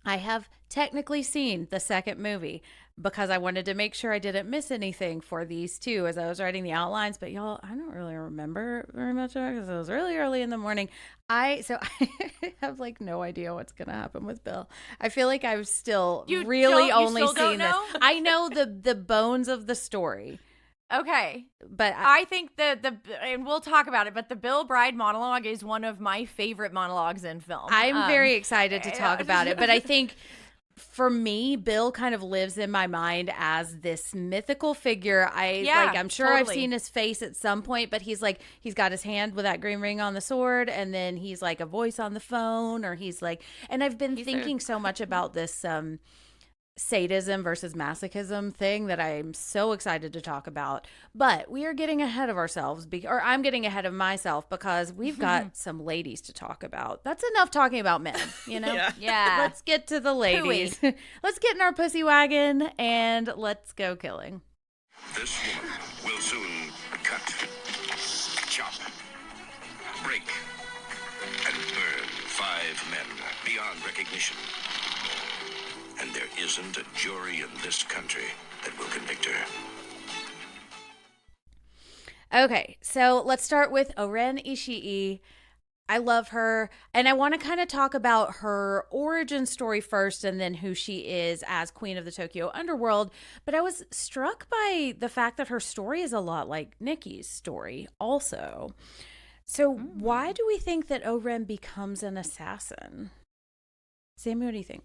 I have technically seen the second movie because I wanted to make sure I didn't miss anything for these two as I was writing the outlines. But y'all, I don't really remember very much of it because it was really early in the morning. I have like no idea what's gonna happen with Bill. I feel like I've still only seen this. I know the bones of the story. Okay. But I think and we'll talk about it, but the Bill Bride monologue is one of my favorite monologues in film. I'm very excited to talk about it, but I think for me, Bill kind of lives in my mind as this mythical figure. I'm sure totally. I've seen his face at some point, but he's got his hand with that green ring on the sword, and then he's like a voice on the phone, or he's like, and I've been thinking so much about this sadism versus masochism thing that I'm so excited to talk about. But we are getting ahead of ourselves, or I'm getting ahead of myself because we've got some ladies to talk about. That's enough talking about men, you know? Yeah. Let's get to the ladies. Let's get in our pussy wagon and let's go killing. This woman will soon cut, chop, break, and burn 5 men beyond recognition. And there isn't a jury in this country that will convict her. Okay, so let's start with O-Ren Ishii. I love her, and I want to kind of talk about her origin story first and then who she is as Queen of the Tokyo Underworld. But I was struck by the fact that her story is a lot like Nikki's story also. So why do we think that O-Ren becomes an assassin? Sammy, what do you think?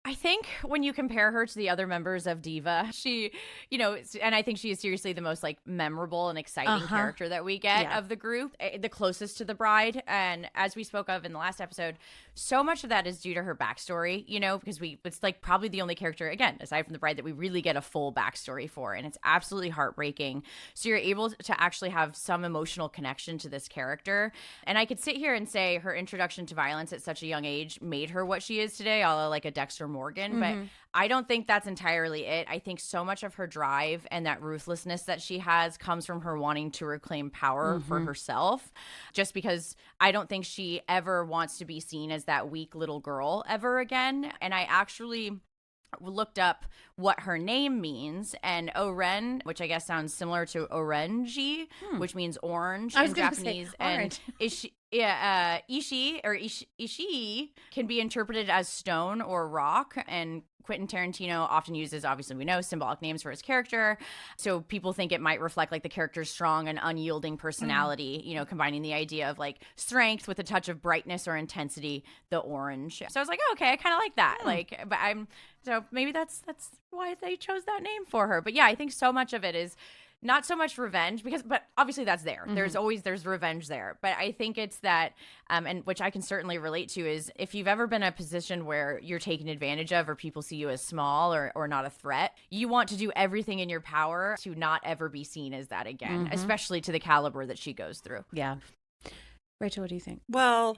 I think when you compare her to the other members of Diva, she, you know, and I think she is seriously the most like memorable and exciting character that we get of the group, the closest to the bride. And as we spoke of in the last episode, so much of that is due to her backstory, you know, because it's like probably the only character, again, aside from the bride, that we really get a full backstory for. And it's absolutely heartbreaking. So you're able to actually have some emotional connection to this character. And I could sit here and say her introduction to violence at such a young age made her what she is today, a la like a Dexter Morgan, but I don't think that's entirely it. I think so much of her drive and that ruthlessness that she has comes from her wanting to reclaim power for herself, just because I don't think she ever wants to be seen as that weak little girl ever again. And I actually looked up what her name means, and O-Ren, which I guess sounds similar to orange, which means orange in Japanese, and Ishii can be interpreted as stone or rock, and Quentin Tarantino often uses, obviously we know, symbolic names for his character. So people think it might reflect like the character's strong and unyielding personality, you know, combining the idea of like strength with a touch of brightness or intensity, the orange. So I was like, oh, okay, I kind of like that. So maybe that's why they chose that name for her. But yeah, I think so much of it is not so much revenge, but obviously that's there. There's revenge there. But I think it's that, and which I can certainly relate to, is if you've ever been in a position where you're taken advantage of or people see you as small or not a threat, you want to do everything in your power to not ever be seen as that again, especially to the caliber that she goes through. Yeah. Rachel, what do you think? Well,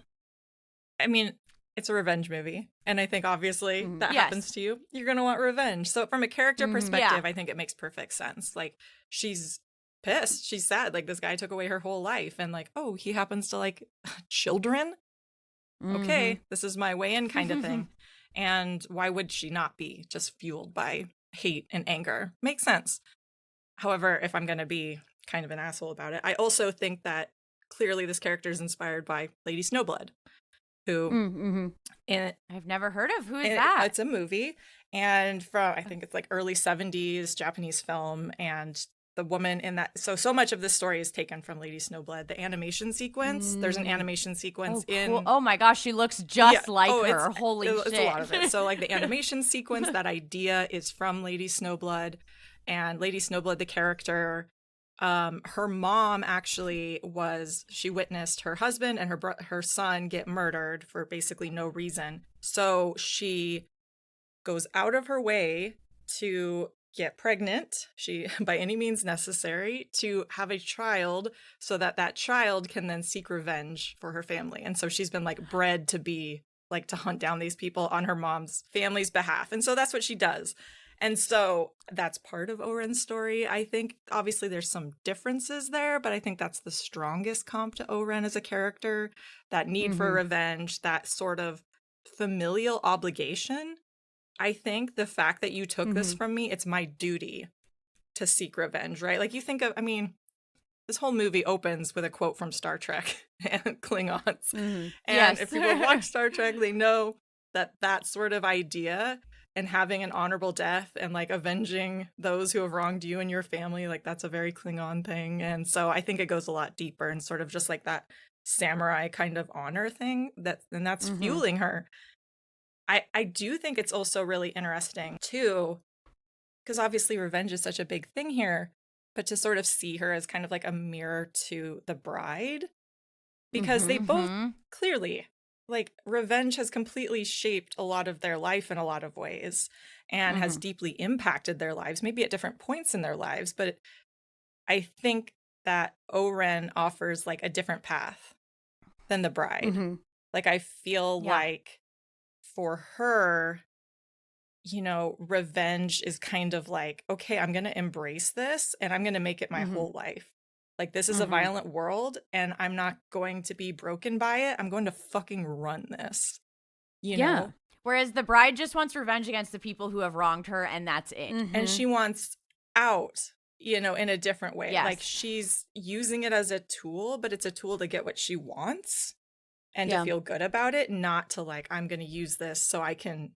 I mean, it's a revenge movie. And I think obviously that happens to you. You're going to want revenge. So from a character perspective, I think it makes perfect sense. Like, she's pissed. She's sad. Like, this guy took away her whole life. And like, oh, he happens to like children? Okay, this is my way in kind of thing. And why would she not be just fueled by hate and anger? Makes sense. However, if I'm going to be kind of an asshole about it, I also think that clearly this character is inspired by Lady Snowblood, who I've never heard of. Who is that? It's a movie, and from I think it's like early 70s Japanese film, and the woman in that, so much of this story is taken from Lady Snowblood. The animation sequence, there's an animation sequence cool. Oh my gosh, she looks just like her. Holy shit. It's a lot of it. So like the animation sequence, that idea is from Lady Snowblood, and Lady Snowblood, the character, her mom actually she witnessed her husband and her son get murdered for basically no reason. So she goes out of her way to get pregnant, she by any means necessary, to have a child so that that child can then seek revenge for her family. And so she's been like bred to be like to hunt down these people on her mom's family's behalf. And so that's what she does. And so that's part of O-Ren's story. I think obviously there's some differences there, but I think that's the strongest comp to O-Ren as a character. That need for revenge, that sort of familial obligation. I think the fact that you took this from me, it's my duty to seek revenge, right? Like you think of, I mean, this whole movie opens with a quote from Star Trek and Klingons. And if people watch Star Trek, they know that that sort of idea and having an honorable death and like avenging those who have wronged you and your family, like that's a very Klingon thing. And so I think it goes a lot deeper and sort of just like that samurai kind of honor thing and that's fueling her. I do think it's also really interesting too, because obviously revenge is such a big thing here, but to sort of see her as kind of like a mirror to the bride, because they both clearly, like, revenge has completely shaped a lot of their life in a lot of ways and has deeply impacted their lives, maybe at different points in their lives. But I think that O-Ren offers like a different path than the bride. Like, I feel like for her, you know, revenge is kind of like, okay, I'm going to embrace this and I'm going to make it my whole life. Like, this is a violent world and I'm not going to be broken by it. I'm going to fucking run this, you know? Whereas the bride just wants revenge against the people who have wronged her, and that's it. And she wants out, you know, in a different way. Yes. Like, she's using it as a tool, but it's a tool to get what she wants and to feel good about it, not to like, I'm going to use this so I can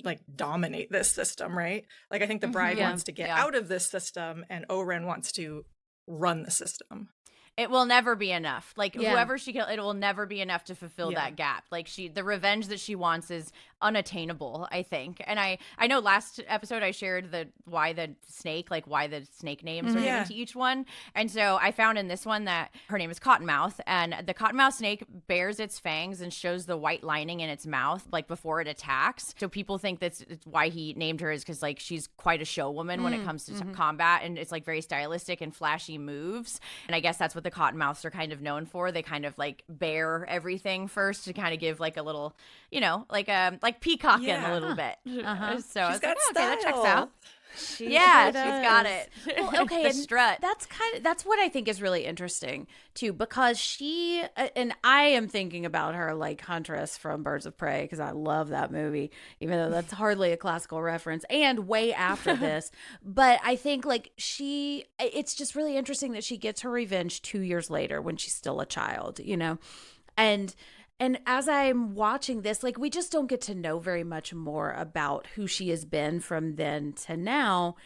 like dominate this system, right? Like, I think the bride wants to get out of this system and O-Ren wants to run the system. It will never be enough. Like, whoever she kills, it will never be enough to fulfill that gap. Like, the revenge that she wants is unattainable, I think. And I know last episode I shared why the snake names are given to each one. And so I found in this one that her name is Cottonmouth, and the cottonmouth snake bears its fangs and shows the white lining in its mouth, like, before it attacks. So people think that's why he named her, is because, like, she's quite a showwoman when it comes to combat, and it's, like, very stylistic and flashy moves. And I guess that's what the cottonmouths are kind of known for. They kind of like bear everything first to kind of give like a little, you know, like peacocking a little bit. So she's I was got like, oh, okay, that checks style. out. She's got it. Well, okay, the and strut. That's what I think is really interesting too, because she and I am thinking about her like Huntress from Birds of Prey, because I love that movie, even though that's hardly a classical reference and way after this. But I think like it's just really interesting that she gets her revenge 2 years later when she's still a child, you know, and as I'm watching this, like, we just don't get to know very much more about who she has been from then to now.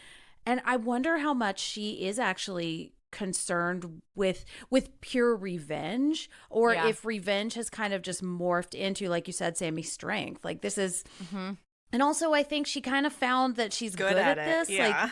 And I wonder how much she is actually concerned with pure revenge, or if revenge has kind of just morphed into, like you said, Sammy's strength. Like, this is, and also I think she kind of found that she's good at this. Yeah. Like,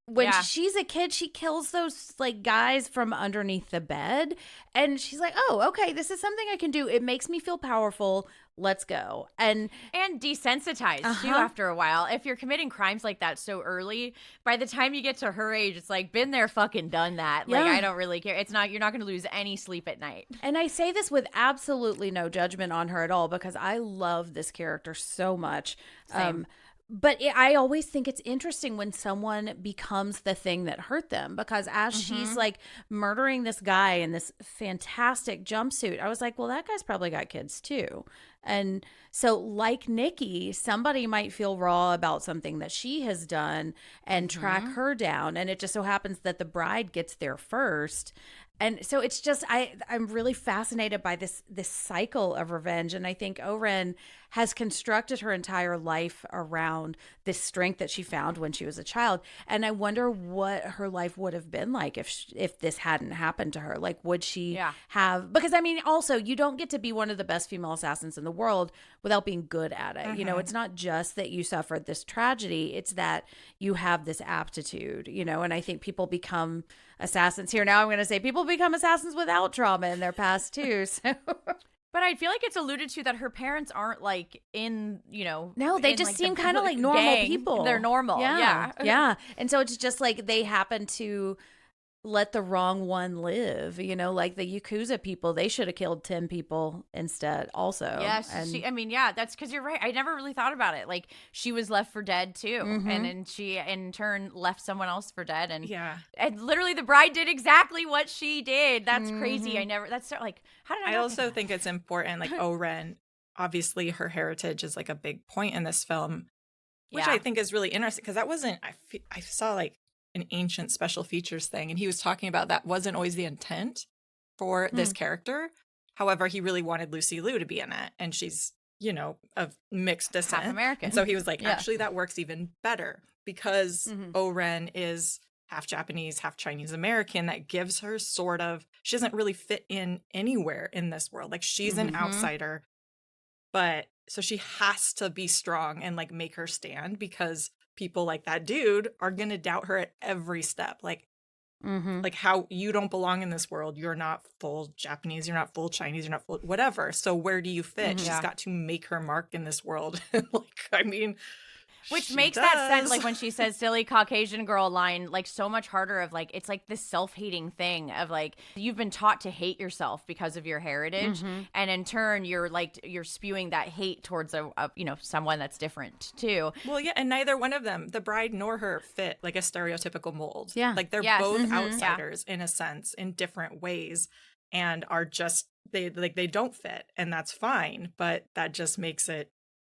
when she's a kid, she kills those like guys from underneath the bed, and she's like, oh, okay, this is something I can do. It makes me feel powerful. Let's go. And desensitized too after a while. If you're committing crimes like that so early, by the time you get to her age, it's like, been there, fucking done that. Like, I don't really care. You're not going to lose any sleep at night. And I say this with absolutely no judgment on her at all, because I love this character so much. Same. But I always think it's interesting when someone becomes the thing that hurt them, because as she's like murdering this guy in this fantastic jumpsuit, I was like, well, that guy's probably got kids too. And so, like Nikki, somebody might feel raw about something that she has done and track her down. And it just so happens that the bride gets there first. And so it's just, I'm really fascinated by this cycle of revenge. And I think O-Ren has constructed her entire life around this strength that she found when she was a child. And I wonder what her life would have been like if this hadn't happened to her. Like, would she have, because I mean, also, you don't get to be one of the best female assassins in the world without being good at it. You know, it's not just that you suffered this tragedy, it's that you have this aptitude, you know. And I think people become assassins here. Now I'm going to say people become assassins without trauma in their past too. So But I feel like it's alluded to that her parents aren't like in, No, they in, just like, seem the kind of like normal gang. people. They're normal. Yeah. Yeah. And so it's just like they happen to let the wrong one live, like the Yakuza people, they should have killed 10 people instead also. Yes. And That's because you're right. I never really thought about it. Like she was left for dead too. And then she in turn left someone else for dead. And and literally the bride did exactly what she did. That's crazy. That's like, how did I I not also think think it's important, like O-Ren, obviously her heritage is like a big point in this film, which I think is really interesting because that wasn't, I saw like an ancient special features thing, and he was talking about that wasn't always the intent for this character. However, he really wanted Lucy Liu to be in it, and she's, of mixed descent. Half American. And so he was like, actually, that works even better because O-Ren is half Japanese, half Chinese American. That gives her she doesn't really fit in anywhere in this world. Like she's an outsider, but so she has to be strong and like make her stand because people like that dude are gonna doubt her at every step. Like how you don't belong in this world. You're not full Japanese. You're not full Chinese. You're not full whatever. So where do you fit? She's got to make her mark in this world. Which makes that sense, like when she says silly Caucasian girl line, like so much harder of like, it's like this self-hating thing of like, you've been taught to hate yourself because of your heritage. And in turn, you're spewing that hate towards a someone that's different too. Well, yeah. And neither one of them, the bride nor her, fit like a stereotypical mold. Yeah. Like they're both outsiders in a sense, in different ways, and are just, they don't fit, and that's fine. But that just makes it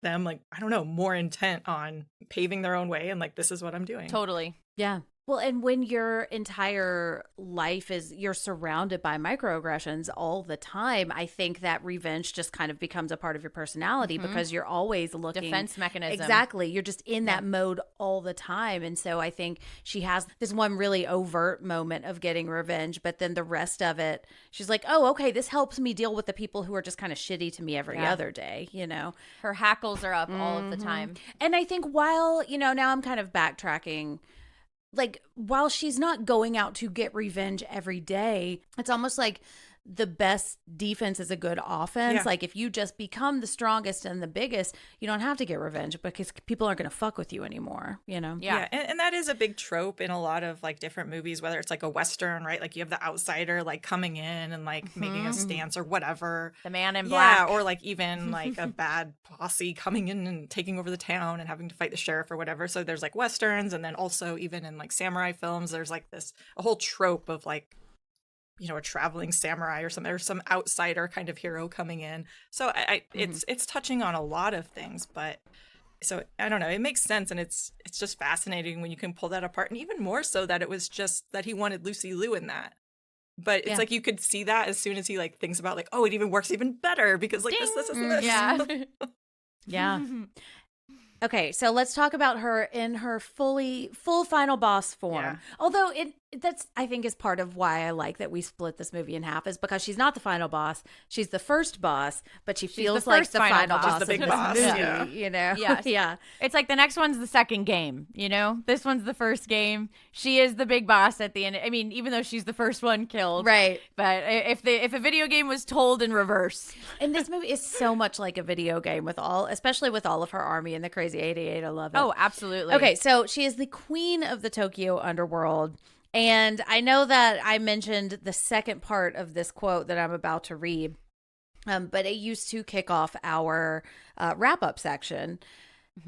them like, I don't know, more intent on paving their own way and like, this is what I'm doing. Totally. yeah. Well, and when your entire life you're surrounded by microaggressions all the time, I think that revenge just kind of becomes a part of your personality because you're always looking. Defense mechanism. Exactly. You're just in that mode all the time. And so I think she has this one really overt moment of getting revenge, but then the rest of it, she's like, oh, okay, this helps me deal with the people who are just kind of shitty to me every other day, Her hackles are up all of the time. And I think while, now I'm kind of backtracking, like, while she's not going out to get revenge every day, it's almost like the best defense is a good offense. Yeah. Like, if you just become the strongest and the biggest, you don't have to get revenge because people aren't going to fuck with you anymore, Yeah. And that is a big trope in a lot of like different movies, whether it's like a Western, right? Like you have the outsider like coming in and like making a stance or whatever. The man in black. Yeah, or like even like a bad posse coming in and taking over the town and having to fight the sheriff or whatever. So there's like Westerns, and then also even in like samurai films, there's like a whole trope of like, a traveling samurai or some outsider kind of hero coming in. So it's touching on a lot of things, but so I don't know, it makes sense, and it's just fascinating when you can pull that apart, and even more so that it was just that he wanted Lucy Liu in that. But it's like you could see that as soon as he like thinks about like, oh, it even works even better because like this is this. Yeah. Yeah. Okay, so let's talk about her in her full final boss form. Yeah. Although that's I think is part of why I like that we split this movie in half, is because she's not the final boss. She's the first boss, but she feels the like first the final final boss. boss She's the of big this boss, movie, yeah. Yes. Yeah. It's like the next one's the second game, This one's the first game. She is the big boss at the end. I mean, even though she's the first one killed. Right. But if a video game was told in reverse. And this movie is so much like a video game especially with all of her army and the Crazy 88. I love it. Oh, absolutely. Okay, so she is the queen of the Tokyo underworld. And I know that I mentioned the second part of this quote that I'm about to read, but it used to kick off our wrap-up section.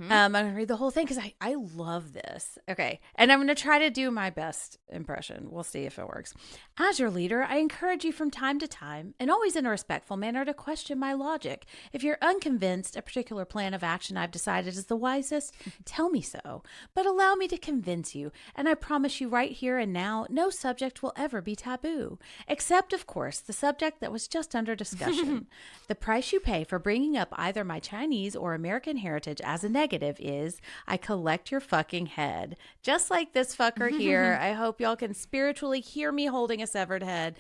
I'm going to read the whole thing because I love this. Okay. And I'm going to try to do my best impression. We'll see if it works. As your leader, I encourage you from time to time, and always in a respectful manner, to question my logic. If you're unconvinced a particular plan of action I've decided is the wisest, tell me so. But allow me to convince you, and I promise you right here and now, no subject will ever be taboo. Except, of course, the subject that was just under discussion. The price you pay for bringing up either my Chinese or American heritage as an negative is I collect your fucking head. Just like this fucker here. I hope y'all can spiritually hear me holding a severed head.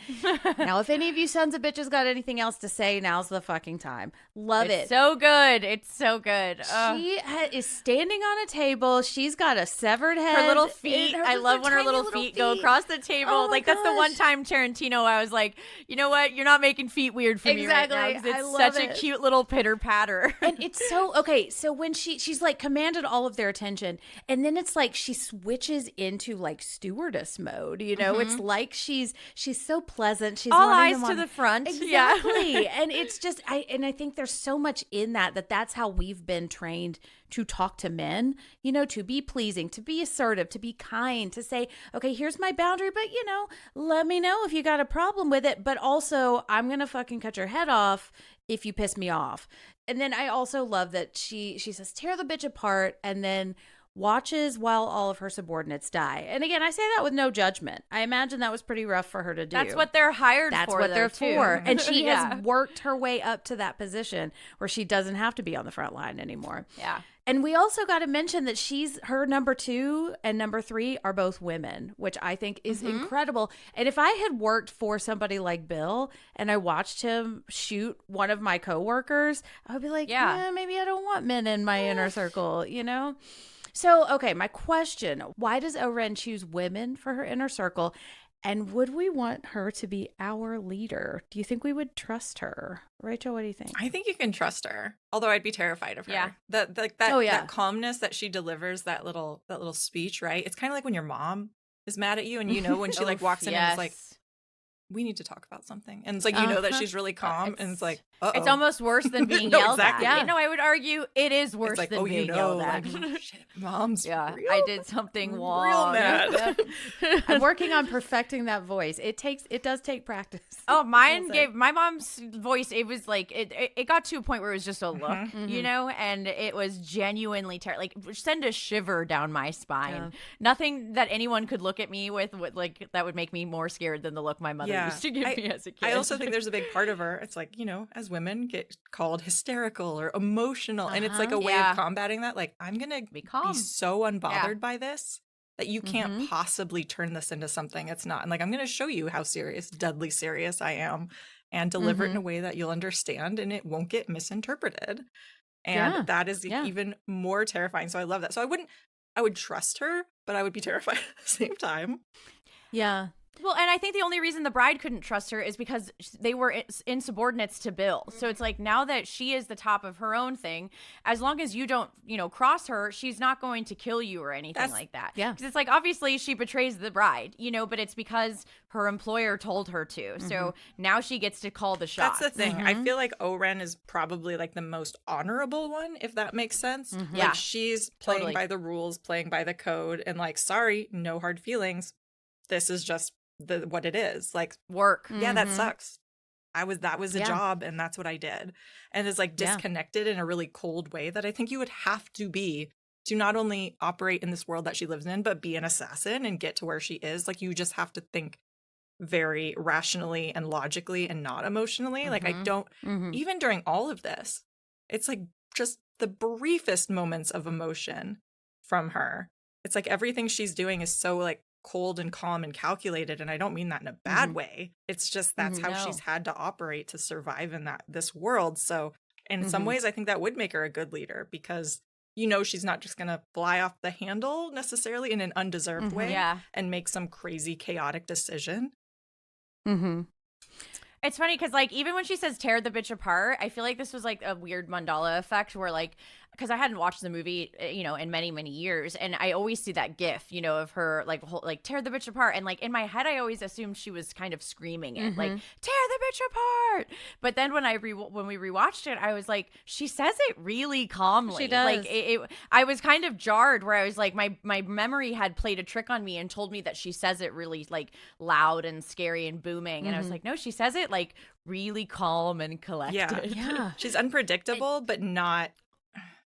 Now, if any of you sons of bitches got anything else to say, now's the fucking time. Love it. So good. It's so good. She is standing on a table. She's got a severed head. Her little feet. I love when her little feet go across the table. Oh like, that's the one time Tarantino I was like, you know what? You're not making feet weird for me right now. 'Cause it's such a cute little pitter patter. And it's so, okay, so when she's like commanded all of their attention, and then it's like she switches into like stewardess mode, you know? It's like she's so pleasant. She's all wanting eyes them to on- the front. Exactly. And it's just, I think there's so much in that's how we've been trained to talk to men, you know, to be pleasing, to be assertive, to be kind, to say, okay, here's my boundary, but, you know, let me know if you got a problem with it. But also, I'm going to fucking cut your head off if you piss me off. And then I also love that she says, tear the bitch apart, and then watches while all of her subordinates die. And again, I say that with no judgment. I imagine that was pretty rough for her to do. That's what they're hired That's for. what they're too. for. And she Yeah. has worked her way up to that position where she doesn't have to be on the front line anymore. Yeah. And we also got to mention that her number 2 and number 3 are both women, which I think is incredible. And if I had worked for somebody like Bill and I watched him shoot one of my coworkers, I would be like, yeah, maybe I don't want men in my inner circle, you know? So, okay, my question, why does O-Ren choose women for her inner circle? And would we want her to be our leader? Do you think we would trust her? Rachel, what do you think? I think you can trust her, although I'd be terrified of her. Yeah. That calmness that she delivers, that little speech, right? It's kind of like when your mom is mad at you, and you know when she like walks in and is like, we need to talk about something. And it's like, you know that she's really calm, and it's like, uh-oh. It's almost worse than being No, yelled exactly. at. Yeah. No, I would argue it is worse like, than being yelled at. like, shit, mom's Yeah, real, I did something wrong. real mad. I'm working on perfecting that voice. It does take practice. Oh, mine gave my mom's voice. It was like it got to a point where it was just a look, you know, and it was genuinely terrible. Like, send a shiver down my spine. Yeah. Nothing that anyone could look at me with like that would make me more scared than the look my mother used to give me as a kid. I also think there's a big part of her. It's like, you know, as women get called hysterical or emotional, and it's like a way of combating that. Like, I'm gonna be calm, so unbothered by this that you can't possibly turn this into something it's not. And like, I'm going to show you how serious, deadly serious I am, and deliver it in a way that you'll understand and it won't get misinterpreted. And that is even more terrifying. So I love that. So I would trust her, but I would be terrified at the same time. Yeah. Well, and I think the only reason the bride couldn't trust her is because they were insubordinates to Bill. So it's like, now that she is the top of her own thing, as long as you don't, you know, cross her, she's not going to kill you or anything like that. Yeah. Because it's like, obviously she betrays the bride, you know, but it's because her employer told her to. So now she gets to call the shots. That's the thing. I feel like O-Ren is probably like the most honorable one, if that makes sense. Yeah. Like, she's playing by the rules, playing by the code, and like, sorry, no hard feelings. This is just what it is. Like, work. Yeah, that sucks. That was a job, and that's what I did. And it's like disconnected in a really cold way that I think you would have to be to not only operate in this world that she lives in, but be an assassin and get to where she is. Like, you just have to think very rationally and logically and not emotionally. Like, I don't, even during all of this, it's like just the briefest moments of emotion from her. It's like everything she's doing is so like cold and calm and calculated, and I don't mean that in a bad way. It's just that's how she's had to operate to survive in this world. So in some ways, I think that would make her a good leader, because you know she's not just gonna fly off the handle necessarily in an undeserved way and make some crazy chaotic decision. It's funny because, like, even when she says tear the bitch apart, I feel like this was like a weird Mandela effect where, like, because I hadn't watched the movie, you know, in many, many years. And I always see that gif, you know, of her like tear the bitch apart. And like in my head, I always assumed she was kind of screaming it, like, tear the bitch apart. But then when when we rewatched it, I was like, she says it really calmly. She does. Like I was kind of jarred where I was like, my memory had played a trick on me and told me that she says it really like loud and scary and booming. And I was like, no, she says it like really calm and collected. Yeah. She's unpredictable, but not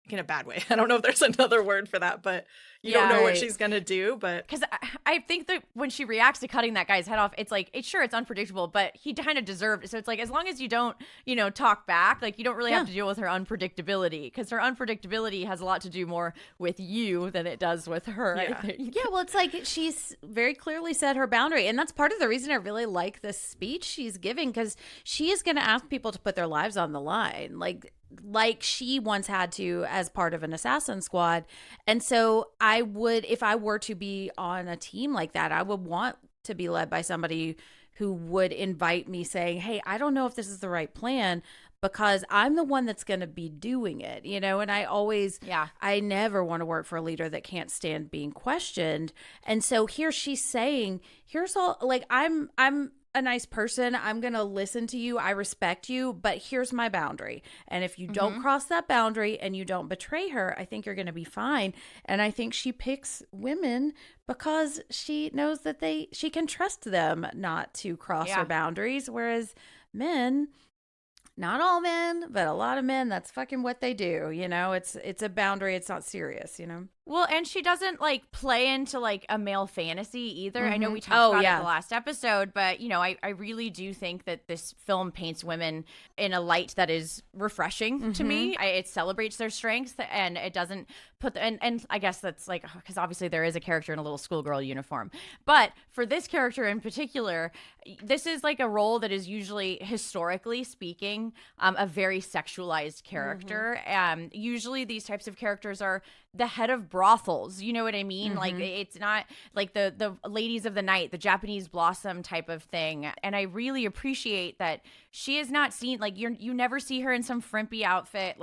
in a bad way. I don't know if there's another word for that, but you don't know what she's going to do. But because I think that when she reacts to cutting that guy's head off, it's like, it's unpredictable, but he kind of deserved it. So it's like, as long as you don't, talk back, like you don't really have to deal with her unpredictability, because her unpredictability has a lot to do more with you than it does with her, I think. Yeah, well, it's like she's very clearly set her boundary. And that's part of the reason I really like this speech she's giving, because she is going to ask people to put their lives on the line. Like she once had to as part of an assassin squad. And so I would, if I were to be on a team like that, I would want to be led by somebody who would invite me saying, hey, I don't know if this is the right plan, because I'm the one that's going to be doing it, and I never want to work for a leader that can't stand being questioned. And so here she's saying, here's all, like, I'm a nice person. I'm going to listen to you. I respect you, but here's my boundary. And if you don't cross that boundary and you don't betray her, I think you're going to be fine. And I think she picks women because she knows that she can trust them not to cross her boundaries. Whereas men, not all men, but a lot of men, that's fucking what they do. It's a boundary. It's not serious, Well, and she doesn't play into a male fantasy either. I know we talked about it in the last episode, but I really do think that this film paints women in a light that is refreshing to me. It celebrates their strengths, and it doesn't put and I guess that's because obviously there is a character in a little schoolgirl uniform, but for this character in particular, this is a role that is usually, historically speaking, a very sexualized character. Usually these types of characters are the head of brothels, you know what I mean? It's not like the ladies of the night, the Japanese blossom type of thing. And I really appreciate that she is not seen, you never see her in some frimpy outfit.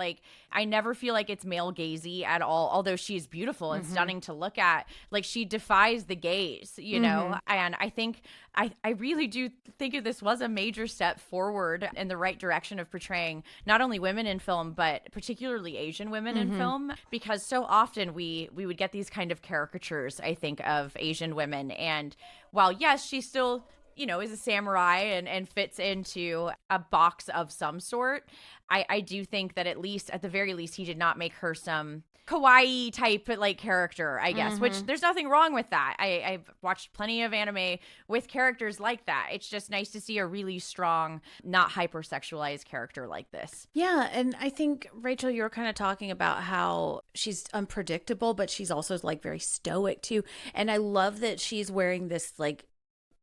I never feel like it's male gazy at all, although she is beautiful and stunning to look at. She defies the gaze, know? And I think I really do think that this was a major step forward in the right direction of portraying not only women in film, but particularly Asian women in film, because so often we would get these kind of caricatures, I think, of Asian women. And while, yes, she still, is a samurai and fits into a box of some sort, I do think that at the very least, he did not make her some kawaii type character, I guess, which there's nothing wrong with that. I've watched plenty of anime with characters like that. It's just nice to see a really strong, not hypersexualized character like this. Yeah, and I think, Rachel, you were kind of talking about how she's unpredictable, but she's also very stoic too. And I love that she's wearing this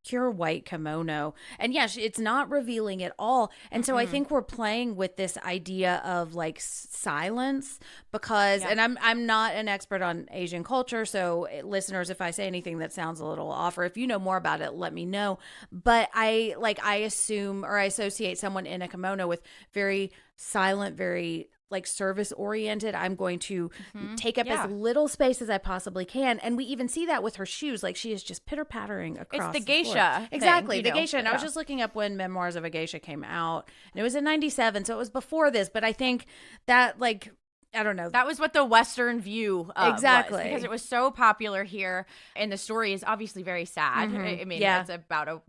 pure white kimono, and it's not revealing at all. And so I think we're playing with this idea of silence, because and I'm not an expert on Asian culture, so listeners, if I say anything that sounds a little off, or if you know more about it, let me know. But I assume, or I associate someone in a kimono with very silent, very service oriented. I'm going to take up as little space as I possibly can. And we even see that with her shoes. She is just pitter pattering across. It's the geisha thing, exactly, the geisha. And I was just looking up when Memoirs of a Geisha came out, and it was in 97, so it was before this. But I think that I don't know. That was what the Western view exactly was, because it was so popular here, and the story is obviously very sad. I mean, it's about a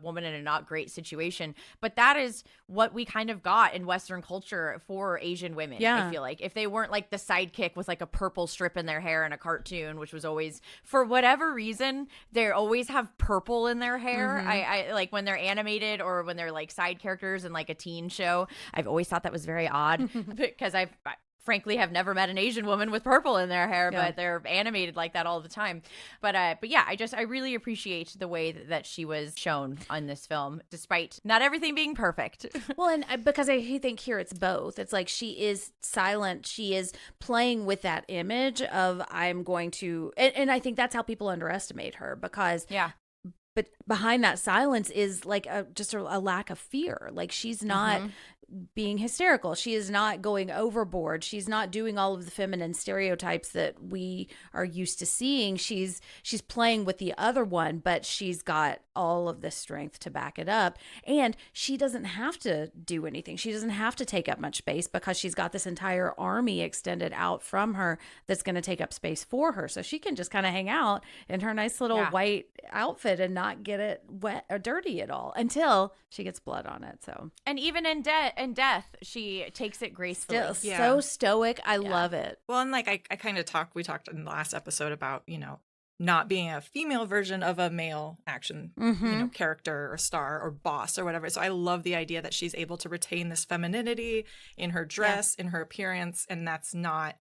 woman in a not great situation, but that is what we kind of got in Western culture for Asian women. I feel like if they weren't the sidekick with a purple strip in their hair in a cartoon, which was always, for whatever reason, they always have purple in their hair. I when they're animated or when they're side characters in a teen show. I've always thought that was very odd because I frankly have never met an Asian woman with purple in their hair, but they're animated like that all the time. But yeah, I really appreciate the way that she was shown on this film, despite not everything being perfect. Well, and because I think here it's both. It's she is silent. She is playing with that image of I'm going to, and I think that's how people underestimate her, because but behind that silence is just a lack of fear. She's not being hysterical. She is not going overboard. She's not doing all of the feminine stereotypes that we are used to seeing. She's playing with the other one, but she's got all of the strength to back it up. And she doesn't have to do anything. She doesn't have to take up much space, because she's got this entire army extended out from her that's going to take up space for her. So she can just kind of hang out in her nice little white outfit and not get it wet or dirty at all until she gets blood on it. So, and even and death, she takes it gracefully. Still so stoic. I love it. Well, and like I kind of we talked in the last episode about, not being a female version of a male action, character or star or boss or whatever. So I love the idea that she's able to retain this femininity in her dress, in her appearance, and that's not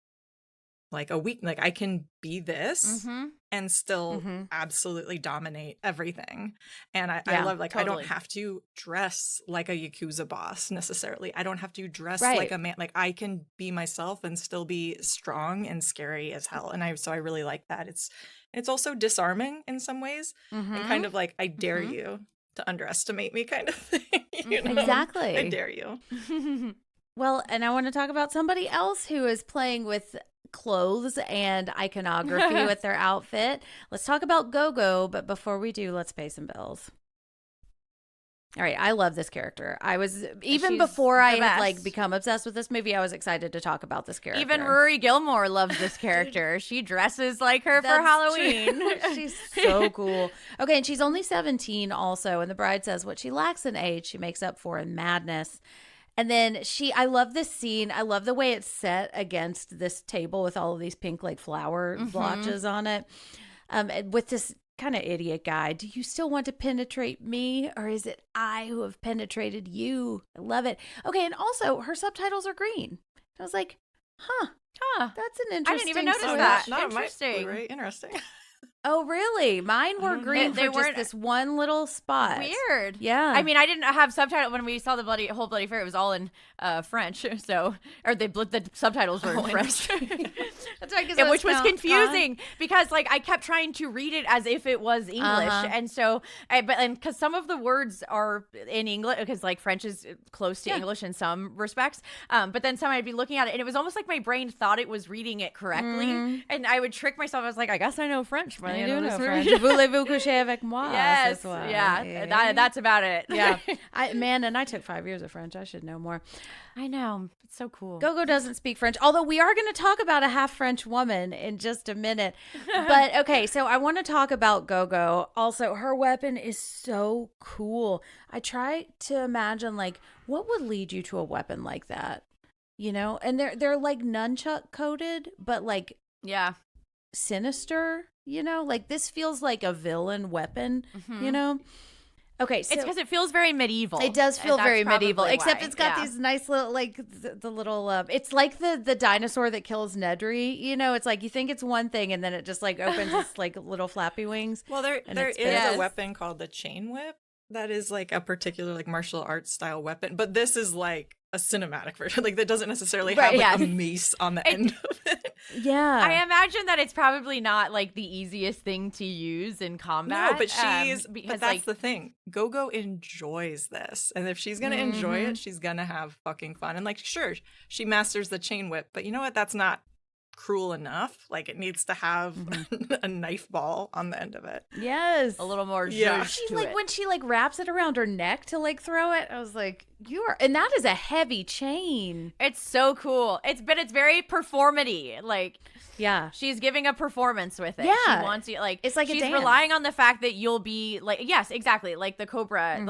like a weak, like I can be this and still absolutely dominate everything. And I love, like, totally. I don't have to dress like a Yakuza boss necessarily. I don't have to dress like a man. Like, I can be myself and still be strong and scary as hell. And so I really like that. It's also disarming in some ways and kind of like, I dare you to underestimate me kind of thing. Exactly. I dare you. Well, and I want to talk about somebody else who is playing with clothes and iconography with their outfit. Let's talk about Gogo, but before we do, let's pay some bills. All right, I love this character. I was even before I had like become obsessed with this movie, I was excited to talk about this character. Even Rory Gilmore loves this character. She dresses like her for Halloween. She's so cool. Okay, and she's only 17 also, and the bride says what she lacks in age, she makes up for in madness. And then I love this scene. I love the way it's set against this table with all of these pink like flower blotches on it. With this kind of idiot guy. Do you still want to penetrate me, or is it I who have penetrated you? I love it. Okay, and also her subtitles are green. I was like, that's an interesting. I didn't even notice switch. that. Interesting. Right, interesting. Oh, really? Mine were green for just this one little spot. Weird. Yeah. I mean, I didn't have subtitles when we saw the whole Bloody Fair. It was all in French, so the subtitles were in French. That's right, which was confusing because like I kept trying to read it as if it was English, and so because some of the words are in English because like French is close to English in some respects, but then some I'd be looking at it and it was almost like my brain thought it was reading it correctly, and I would trick myself. I was like, I guess I know French. I do know French. Voulez-vous coucher avec moi? Yes, well. That's about it. Yeah, and I took 5 years of French. I should know more. I know. It's so cool. Gogo doesn't speak French, although we are going to talk about a half French woman in just a minute. But okay, so I want to talk about Gogo. Also, her weapon is so cool. I try to imagine like what would lead you to a weapon like that, And they're like nunchuck coated, but like sinister. Like this feels like a villain weapon, Okay, so it's because it feels very medieval. It does feel very medieval, except why. It's got these nice little, like the little. It's like the dinosaur that kills Nedry. It's like you think it's one thing, and then it just like opens its like little flappy wings. Well, there is a weapon called the chain whip that is like a particular like martial arts style weapon, but this is like a cinematic version. Like that doesn't necessarily have like a mace on the end of it. Yeah, I imagine that it's probably not like the easiest thing to use in combat. No, but but that's the thing. Gogo enjoys this, and if she's gonna enjoy it, she's gonna have fucking fun. And like, sure, she masters the chain whip, but you know what? That's not cruel enough. Like it needs to have a knife ball on the end of it. Yes, a little more. When she like wraps it around her neck to like throw it, I was like, and that is a heavy chain. It's so cool. It's very performative. Like, she's giving a performance with it. Yeah, she wants you like it's like she's a dance. Relying on the fact that you'll be like exactly like the Cobra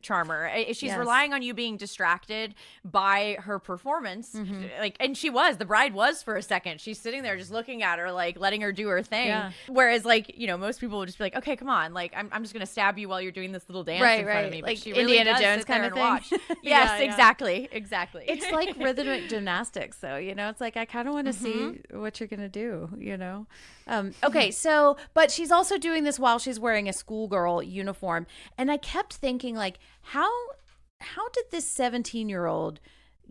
charmer. She's relying on you being distracted by her performance. Like, and the bride was for a second. She's sitting there just looking at her, like letting her do her thing. Yeah. Whereas like most people would just be like, okay, come on, like I'm just gonna stab you while you're doing this little dance in front of me. But like she really Indiana Jones kind of thing. Watch. Yes, exactly. It's like rhythmic gymnastics, though. It's like I kind of want to see what you're gonna do. Okay, so but she's also doing this while she's wearing a schoolgirl uniform, and I kept thinking like, how did this 17-year-old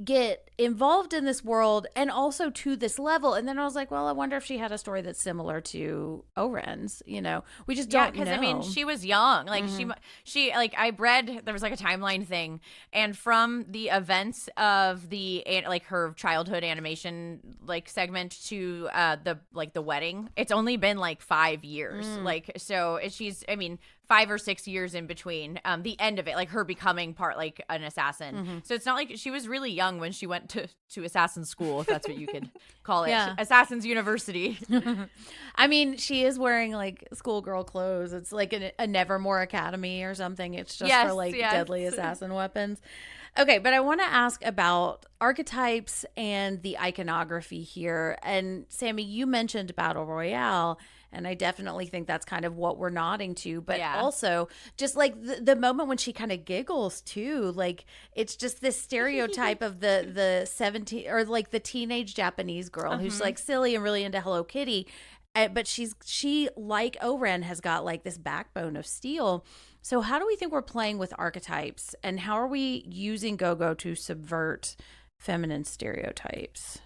get involved in this world and also to this level? And then I was like, well, I wonder if she had a story that's similar to O-Ren's. We just don't know. Because I mean, she was young. Like she like I read there was like a timeline thing, and from the events of the like her childhood animation like segment to the wedding, it's only been like 5 years. Like so she's 5 5 or 6 years in between the end of it, like her becoming part like an assassin. So it's not like she was really young when she went to assassin school, if that's what you could call it. Yeah. Assassin's University. I mean, she is wearing like schoolgirl clothes. It's like a Nevermore Academy or something. It's just for like deadly assassin weapons. Okay, but I want to ask about archetypes and the iconography here. And Sammy, you mentioned Battle Royale, and I definitely think that's kind of what we're nodding to. But also, just like the moment when she kind of giggles too, like it's just this stereotype of the 17 or like the teenage Japanese girl who's like silly and really into Hello Kitty. But she like O-Ren has got like this backbone of steel. So how do we think we're playing with archetypes, and how are we using Gogo to subvert feminine stereotypes?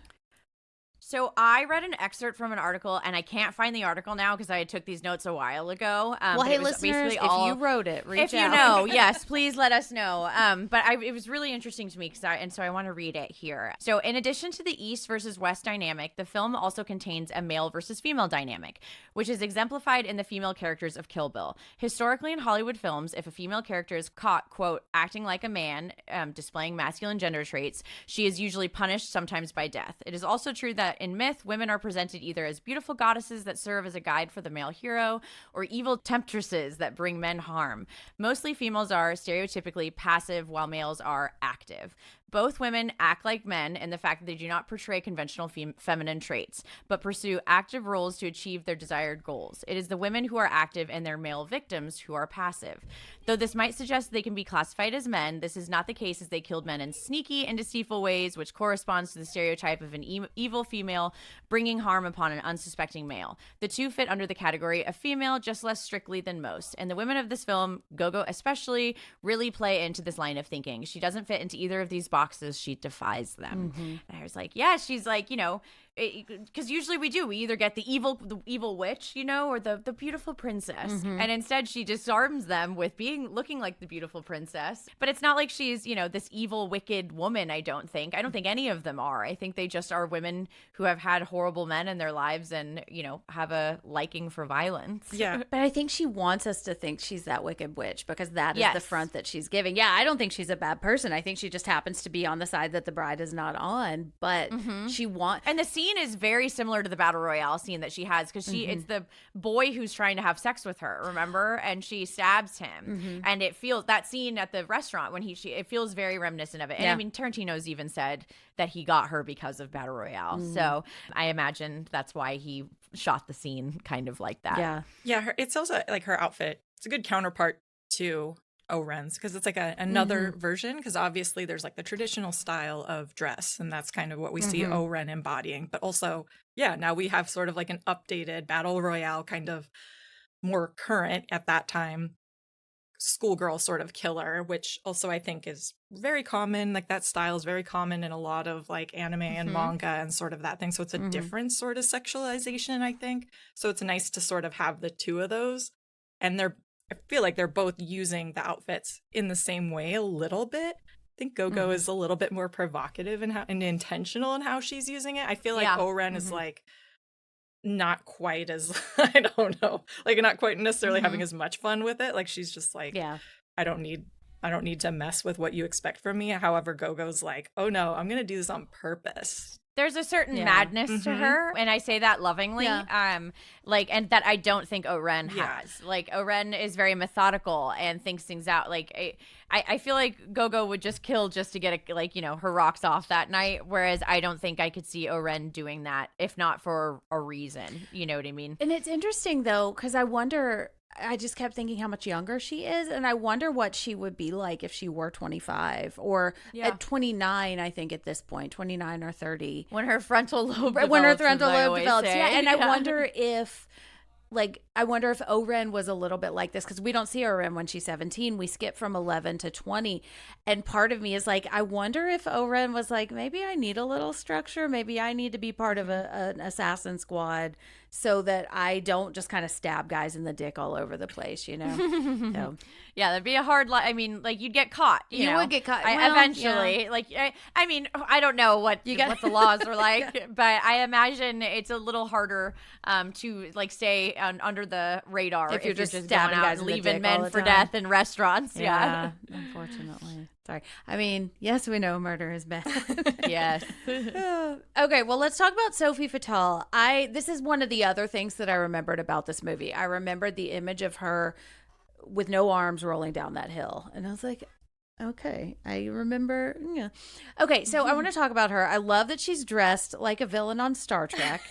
So I read an excerpt from an article, and I can't find the article now because I took these notes a while ago. Well, hey, listeners, if you wrote it, reach out. If you know, yes, please let us know. But it was really interesting to me, so I want to read it here. So in addition to the East versus West dynamic, the film also contains a male versus female dynamic, which is exemplified in the female characters of Kill Bill. Historically in Hollywood films, if a female character is caught, quote, acting like a man, displaying masculine gender traits, she is usually punished, sometimes by death. It is also true that in myth, women are presented either as beautiful goddesses that serve as a guide for the male hero, or evil temptresses that bring men harm. Mostly females are stereotypically passive, while males are active. Both women act like men in the fact that they do not portray conventional feminine traits, but pursue active roles to achieve their desired goals. It is the women who are active and their male victims who are passive. Though this might suggest they can be classified as men, this is not the case, as they killed men in sneaky and deceitful ways, which corresponds to the stereotype of an evil female bringing harm upon an unsuspecting male. The two fit under the category of female, just less strictly than most. And the women of this film, Gogo especially, really play into this line of thinking. She doesn't fit into either of these boxes. She defies them. And I was like, yeah, she's like, you know, because usually we either get the evil witch, you know, or the beautiful princess, and instead she disarms them with looking like the beautiful princess. But it's not like she's, you know, this evil wicked woman. I don't think any of them are. I think they just are women who have had horrible men in their lives and, you know, have a liking for violence. Yeah. But I think she wants us to think she's that wicked witch, because that is the front that she's giving. Yeah, I don't think she's a bad person. I think she just happens to be on the side that the bride is not on. But she wants, and the scene is very similar to the Battle Royale scene that she has, because it's the boy who's trying to have sex with her, remember? And she stabs him. And it feels, that scene at the restaurant when it feels very reminiscent of it. And I mean, Tarantino's even said that he got her because of Battle Royale. So I imagine that's why he shot the scene kind of like that. Yeah, it's also like her outfit. It's a good counterpart to O-Ren's, because it's like another version, because obviously there's like the traditional style of dress, and that's kind of what we see O-Ren embodying. But also, now we have sort of like an updated Battle Royale, kind of more current at that time, schoolgirl sort of killer, which also I think is very common. Like that style is very common in a lot of like anime and manga and sort of that thing. So it's a different sort of sexualization, I think. So it's nice to sort of have the two of those, and I feel like they're both using the outfits in the same way a little bit. I think Gogo is a little bit more provocative and intentional in how she's using it. I feel like O-Ren is like not quite as, I don't know, like not quite necessarily having as much fun with it. Like she's just like, I don't need to mess with what you expect from me. However, Gogo's like, oh no, I'm going to do this on purpose. There's a certain madness to her, and I say that lovingly. Like, and that I don't think O-Ren has. Like, O-Ren is very methodical and thinks things out. Like, I feel like Gogo would just kill just to get her rocks off that night. Whereas I don't think I could see O-Ren doing that if not for a reason. You know what I mean? And it's interesting though, because I just kept thinking how much younger she is, and I wonder what she would be like if she were 25 or at 29, I think at this point, 29 or 30. When her frontal lobe develops. And I wonder if O-Ren was a little bit like this, because we don't see O-Ren when she's 17. We skip from 11 to 20. And part of me is like, I wonder if O-Ren was like, maybe I need a little structure. Maybe I need to be part of an assassin squad so that I don't just kind of stab guys in the dick all over the place, you know? So. Yeah, that'd be a hard I mean, like, you'd get caught. You know? Would get caught. Eventually. Yeah. Like, I mean, I don't know what the laws are like, but I imagine it's a little harder to, like, stay under the radar if you're just going stabbing out guys and in the leaving dick all men the for time. death in restaurants. Yeah, unfortunately. Sorry. I mean, yes, we know murder is bad. Yes. Okay, well, let's talk about Sofie Fatale. This is one of the other things that I remembered about this movie. I remembered the image of her with no arms rolling down that hill. And I was like, okay, I remember. Yeah. Okay, so I want to talk about her. I love that she's dressed like a villain on Star Trek.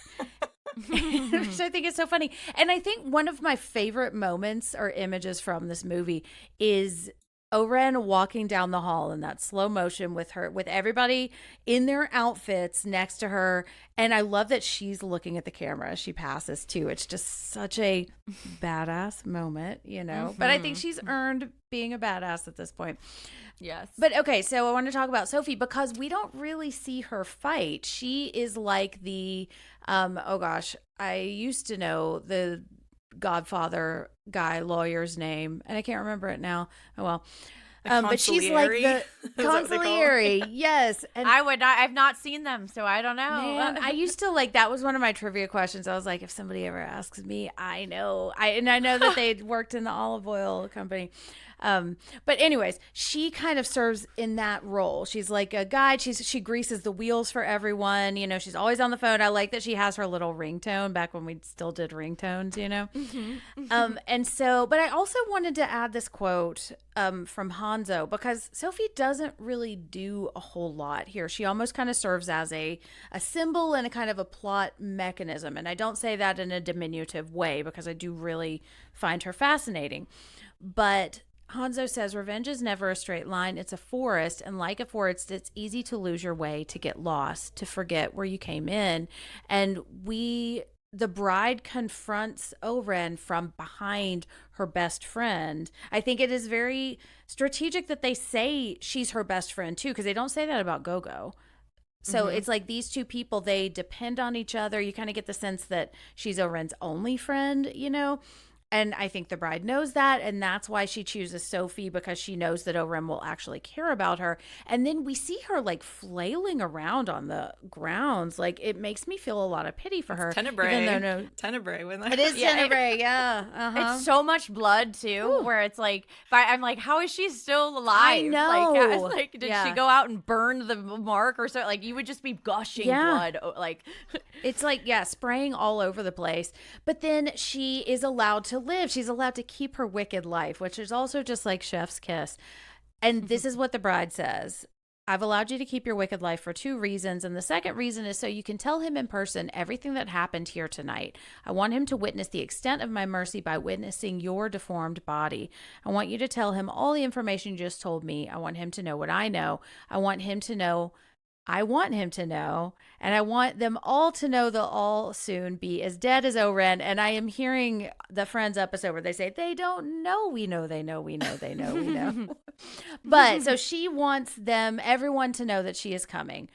Which I think is so funny. And I think one of my favorite moments or images from this movie is O-Ren walking down the hall in that slow motion with everybody in their outfits next to her. And I love that she's looking at the camera as she passes too. It's just such a badass moment, you know, but I think she's earned being a badass at this point. Yes. But okay, so I want to talk about Sofie because we don't really see her fight. She is like the, oh gosh, I used to know the Godfather guy lawyer's name and I can't remember it now. Oh well. But she's like the consigliere. Yes. And I've not seen them, so I don't know. Man, I used to like, that was one of my trivia questions. I was like, if somebody ever asks me, I know. I know that they worked in the olive oil company. But anyways, she kind of serves in that role. She's like a guide. She greases the wheels for everyone. You know, she's always on the phone. I like that she has her little ringtone back when we still did ringtones, you know? And so, but I also wanted to add this quote from Hanzo because Sofie doesn't really do a whole lot here. She almost kind of serves as a symbol and a kind of a plot mechanism. And I don't say that in a diminutive way because I do really find her fascinating. But Hanzo says, revenge is never a straight line. It's a forest. And like a forest, it's easy to lose your way, to get lost, to forget where you came in. And the bride confronts O-Ren from behind her best friend. I think it is very strategic that they say she's her best friend too, because they don't say that about Gogo. So it's like these two people, they depend on each other. You kind of get the sense that she's O-Ren's only friend, you know? And I think the bride knows that, and that's why she chooses Sofie, because she knows that O-Ren will actually care about her. And then we see her like flailing around on the grounds. Like, it makes me feel a lot of pity for her. Tenebrae. Tenebrae. When It is Tenebrae, yeah. Uh-huh. It's so much blood too, where it's like, I'm like, how is she still alive? I know. Like, did she go out and burn the mark or something? Like, you would just be gushing blood. Like, it's like, spraying all over the place. But then she is allowed to live. She's allowed to keep her wicked life, which is also just like chef's kiss. And this is what the bride says. I've allowed you to keep your wicked life for 2 reasons. And the second reason is so you can tell him in person everything that happened here tonight. I want him to witness the extent of my mercy by witnessing your deformed body. I want you to tell him all the information you just told me. I want him to know what I know. I want him to know, and I want them all to know they'll all soon be as dead as O-Ren. And I am hearing the Friends episode where they say, they don't know, we know, they know, we know, they know, we know. But so she wants everyone to know that she is coming.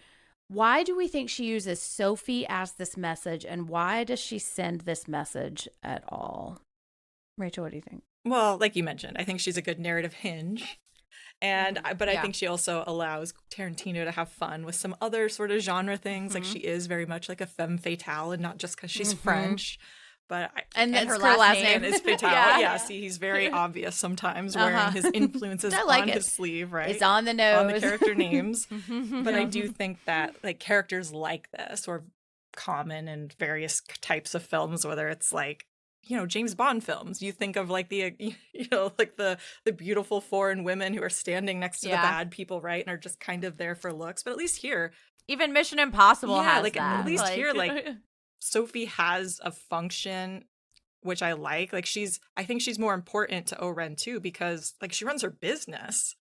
Why do we think she uses Sofie as this message, and why does she send this message at all? Rachel, what do you think? Well, like you mentioned, I think she's a good narrative hinge. But I think she also allows Tarantino to have fun with some other sort of genre things. Like, she is very much like a femme fatale, and not just because she's French. But and her last name is Fatale. Yeah, see, he's very obvious sometimes, wearing his influences on his sleeve, right? It's on the nose. On the character names. But I do think that, like, characters like this are common in various types of films, whether it's like, you know, James Bond films. You think of like the beautiful foreign women who are standing next to the bad people, right? And are just kind of there for looks. But at least here, even Mission Impossible has like that. At least here, like, Sofie has a function, which I like. Like, I think she's more important to O-Ren too, because like she runs her business.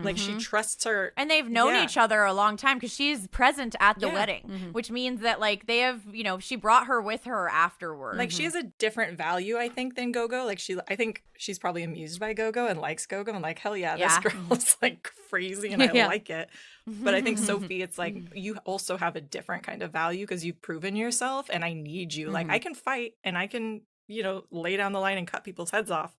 Like she trusts her. And they've known each other a long time because she's present at the wedding, which means that like they have, she brought her with her afterward. Like she has a different value, I think, than Gogo. Like I think she's probably amused by Gogo and likes Gogo and like, hell yeah, this girl is like crazy and I like it. But I think Sofie, it's like you also have a different kind of value because you've proven yourself and I need you. Like I can fight and I can, lay down the line and cut people's heads off.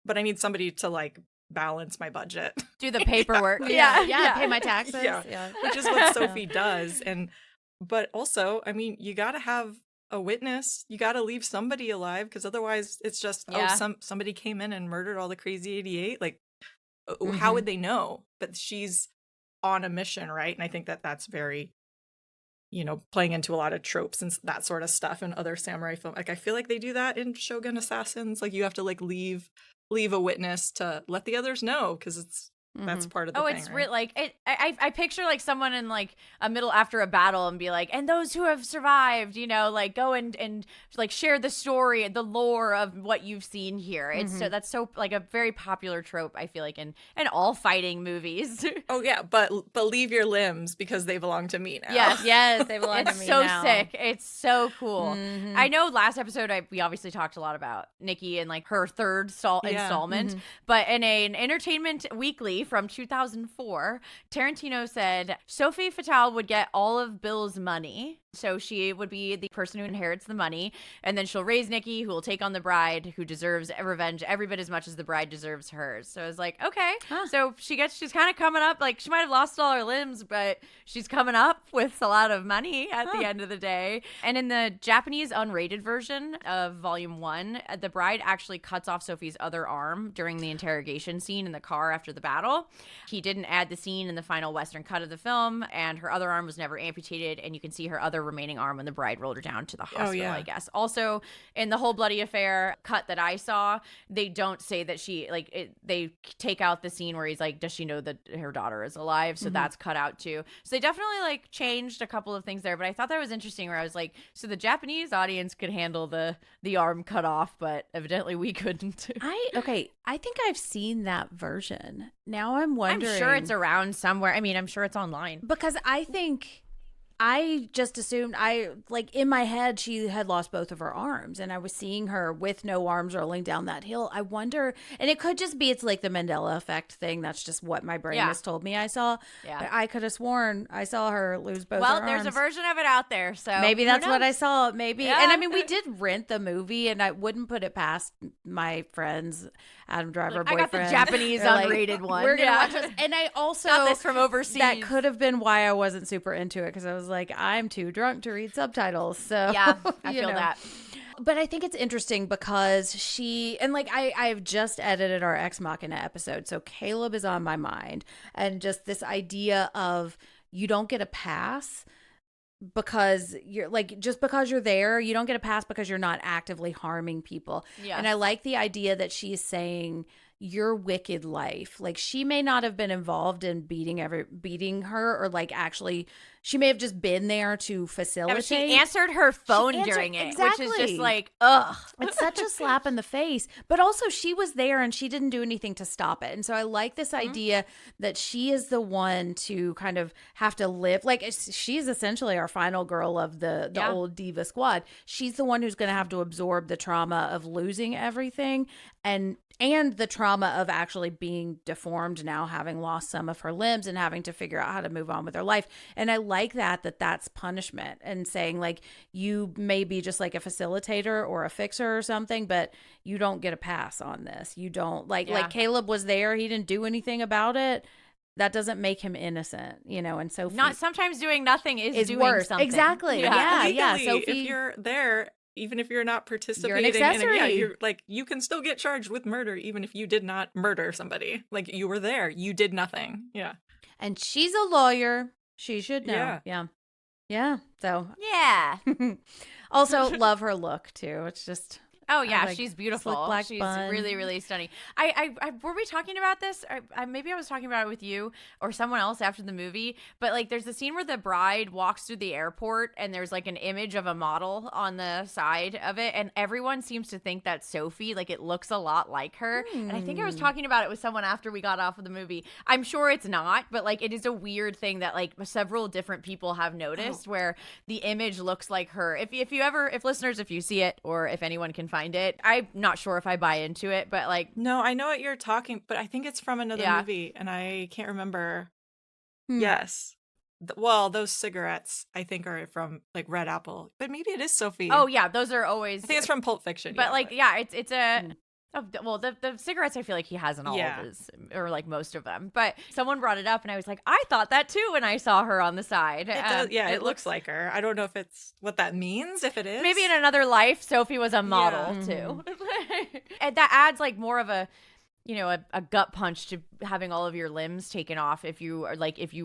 But I need somebody to like balance my budget. Do the paperwork. Pay my taxes. Which is what Sofie does. But also, I mean, you got to have a witness. You got to leave somebody alive because otherwise it's just, somebody came in and murdered all the crazy 88. Like, how would they know? But she's on a mission, right? And I think that's very, playing into a lot of tropes and that sort of stuff in other samurai film. Like, I feel like they do that in Shogun Assassins. Like, you have to like leave a witness to let the others know because that's part of the thing. It's right? like I picture like someone in like a middle after a battle and be like, and those who have survived, like go and like share the story, the lore of what you've seen here. It's that's so like a very popular trope, I feel like, in all fighting movies. Oh yeah, but leave your limbs because they belong to me now. Yes, they belong to me now. It's so sick. It's so cool. I know last episode we obviously talked a lot about Nikki and like her third installment, but in an Entertainment Weekly from 2004, Tarantino said Sofie Fatale would get all of Bill's money. So she would be the person who inherits the money, and then she'll raise Nikki, who will take on the bride, who deserves revenge every bit as much as the bride deserves hers. So I was like, okay. So she's kind of coming up, like she might have lost all her limbs, but she's coming up with a lot of money at the end of the day. And in the Japanese unrated version of Volume 1, the bride actually cuts off Sophie's other arm during the interrogation scene in the car after the battle. He didn't add the scene in the final Western cut of the film, and her other arm was never amputated, and you can see her other remaining arm when the bride rolled her down to the hospital, I guess. Also, in the whole Bloody Affair cut that I saw, they don't say that they take out the scene where he's like, does she know that her daughter is alive? So that's cut out too. So they definitely like changed a couple of things there, but I thought that was interesting where I was like, so the Japanese audience could handle the arm cut off, but evidently we couldn't. I think I've seen that version. Now I'm wondering. I'm sure it's around somewhere. I mean, I'm sure it's online. Because I just assumed in my head, she had lost both of her arms and I was seeing her with no arms rolling down that hill. I wonder, and it could just be, it's like the Mandela effect thing. That's just what my brain has told me I saw. Yeah. I could have sworn I saw her lose both her arms. Well, there's a version of it out there. So maybe that's what I saw. Maybe. Yeah. And I mean, we did rent the movie and I wouldn't put it past my friends, Adam Driver boyfriend. I got the Japanese unrated one. We're going to watch this. And I also got this from overseas. That could have been why I wasn't super into it because I was like, I'm too drunk to read subtitles. So yeah, I feel that. But I think it's interesting because I've just edited our Ex Machina episode. So Caleb is on my mind. And just this idea of you don't get a pass because you're like, just because you're there, you don't get a pass because you're not actively harming people. Yes. And I like the idea that she's saying your wicked life. Like she may not have been involved in beating her or like actually she may have just been there to facilitate. Yeah, she answered her phone during it, exactly. Which is just like, ugh. It's such a slap in the face. But also she was there and she didn't do anything to stop it. And so I like this idea that she is the one to kind of have to live. Like she's essentially our final girl of the old diva squad. She's the one who's going to have to absorb the trauma of losing everything and the trauma of actually being deformed now, having lost some of her limbs and having to figure out how to move on with her life. And I like that's punishment and saying like, you may be just like a facilitator or a fixer or something, but you don't get a pass on this. You don't like Caleb was there. He didn't do anything about it. That doesn't make him innocent, and Sofie. Not sometimes doing nothing is doing worse. Something. Exactly. Yeah. Legally, Sofie, if you're there, even if you're not participating, you're an accessory. you're like, you can still get charged with murder, even if you did not murder somebody. Like you were there, you did nothing. Yeah. And she's a lawyer. She should know. Yeah. So yeah. Also love her look too. It's just Oh yeah, like, she's beautiful. slick black She's bun. really, really stunning. I were we talking about this? Maybe I was talking about it with you or someone else after the movie. But like, there's a scene where the bride walks through the airport, and there's like an image of a model on the side of it, and everyone seems to think that's Sofie. Like, it looks a lot like her. And I think I was talking about it with someone after we got off of the movie. I'm sure it's not, but like, it is a weird thing that like several different people have noticed where the image looks like her. If listeners, if you see it, or if anyone can find it, I'm not sure if I buy into it, but like, No, I know what you're talking, but I think it's from another movie, and I can't remember. Yes. Well, those cigarettes, I think, are from like Red Apple, but maybe it is Sofie. oh yeah, those are always. I think it's from Pulp Fiction. But like, yeah, it's a. Oh, well, the cigarettes I feel like he has in all of his, or like most of them. But someone brought it up, and I was like, I thought that too when I saw her on the side. It does, it looks like her. I don't know if it's what that means, if it is. Maybe in another life, Sofie was a model too. And that adds like more of a, you know, a gut punch to having all of your limbs taken off if you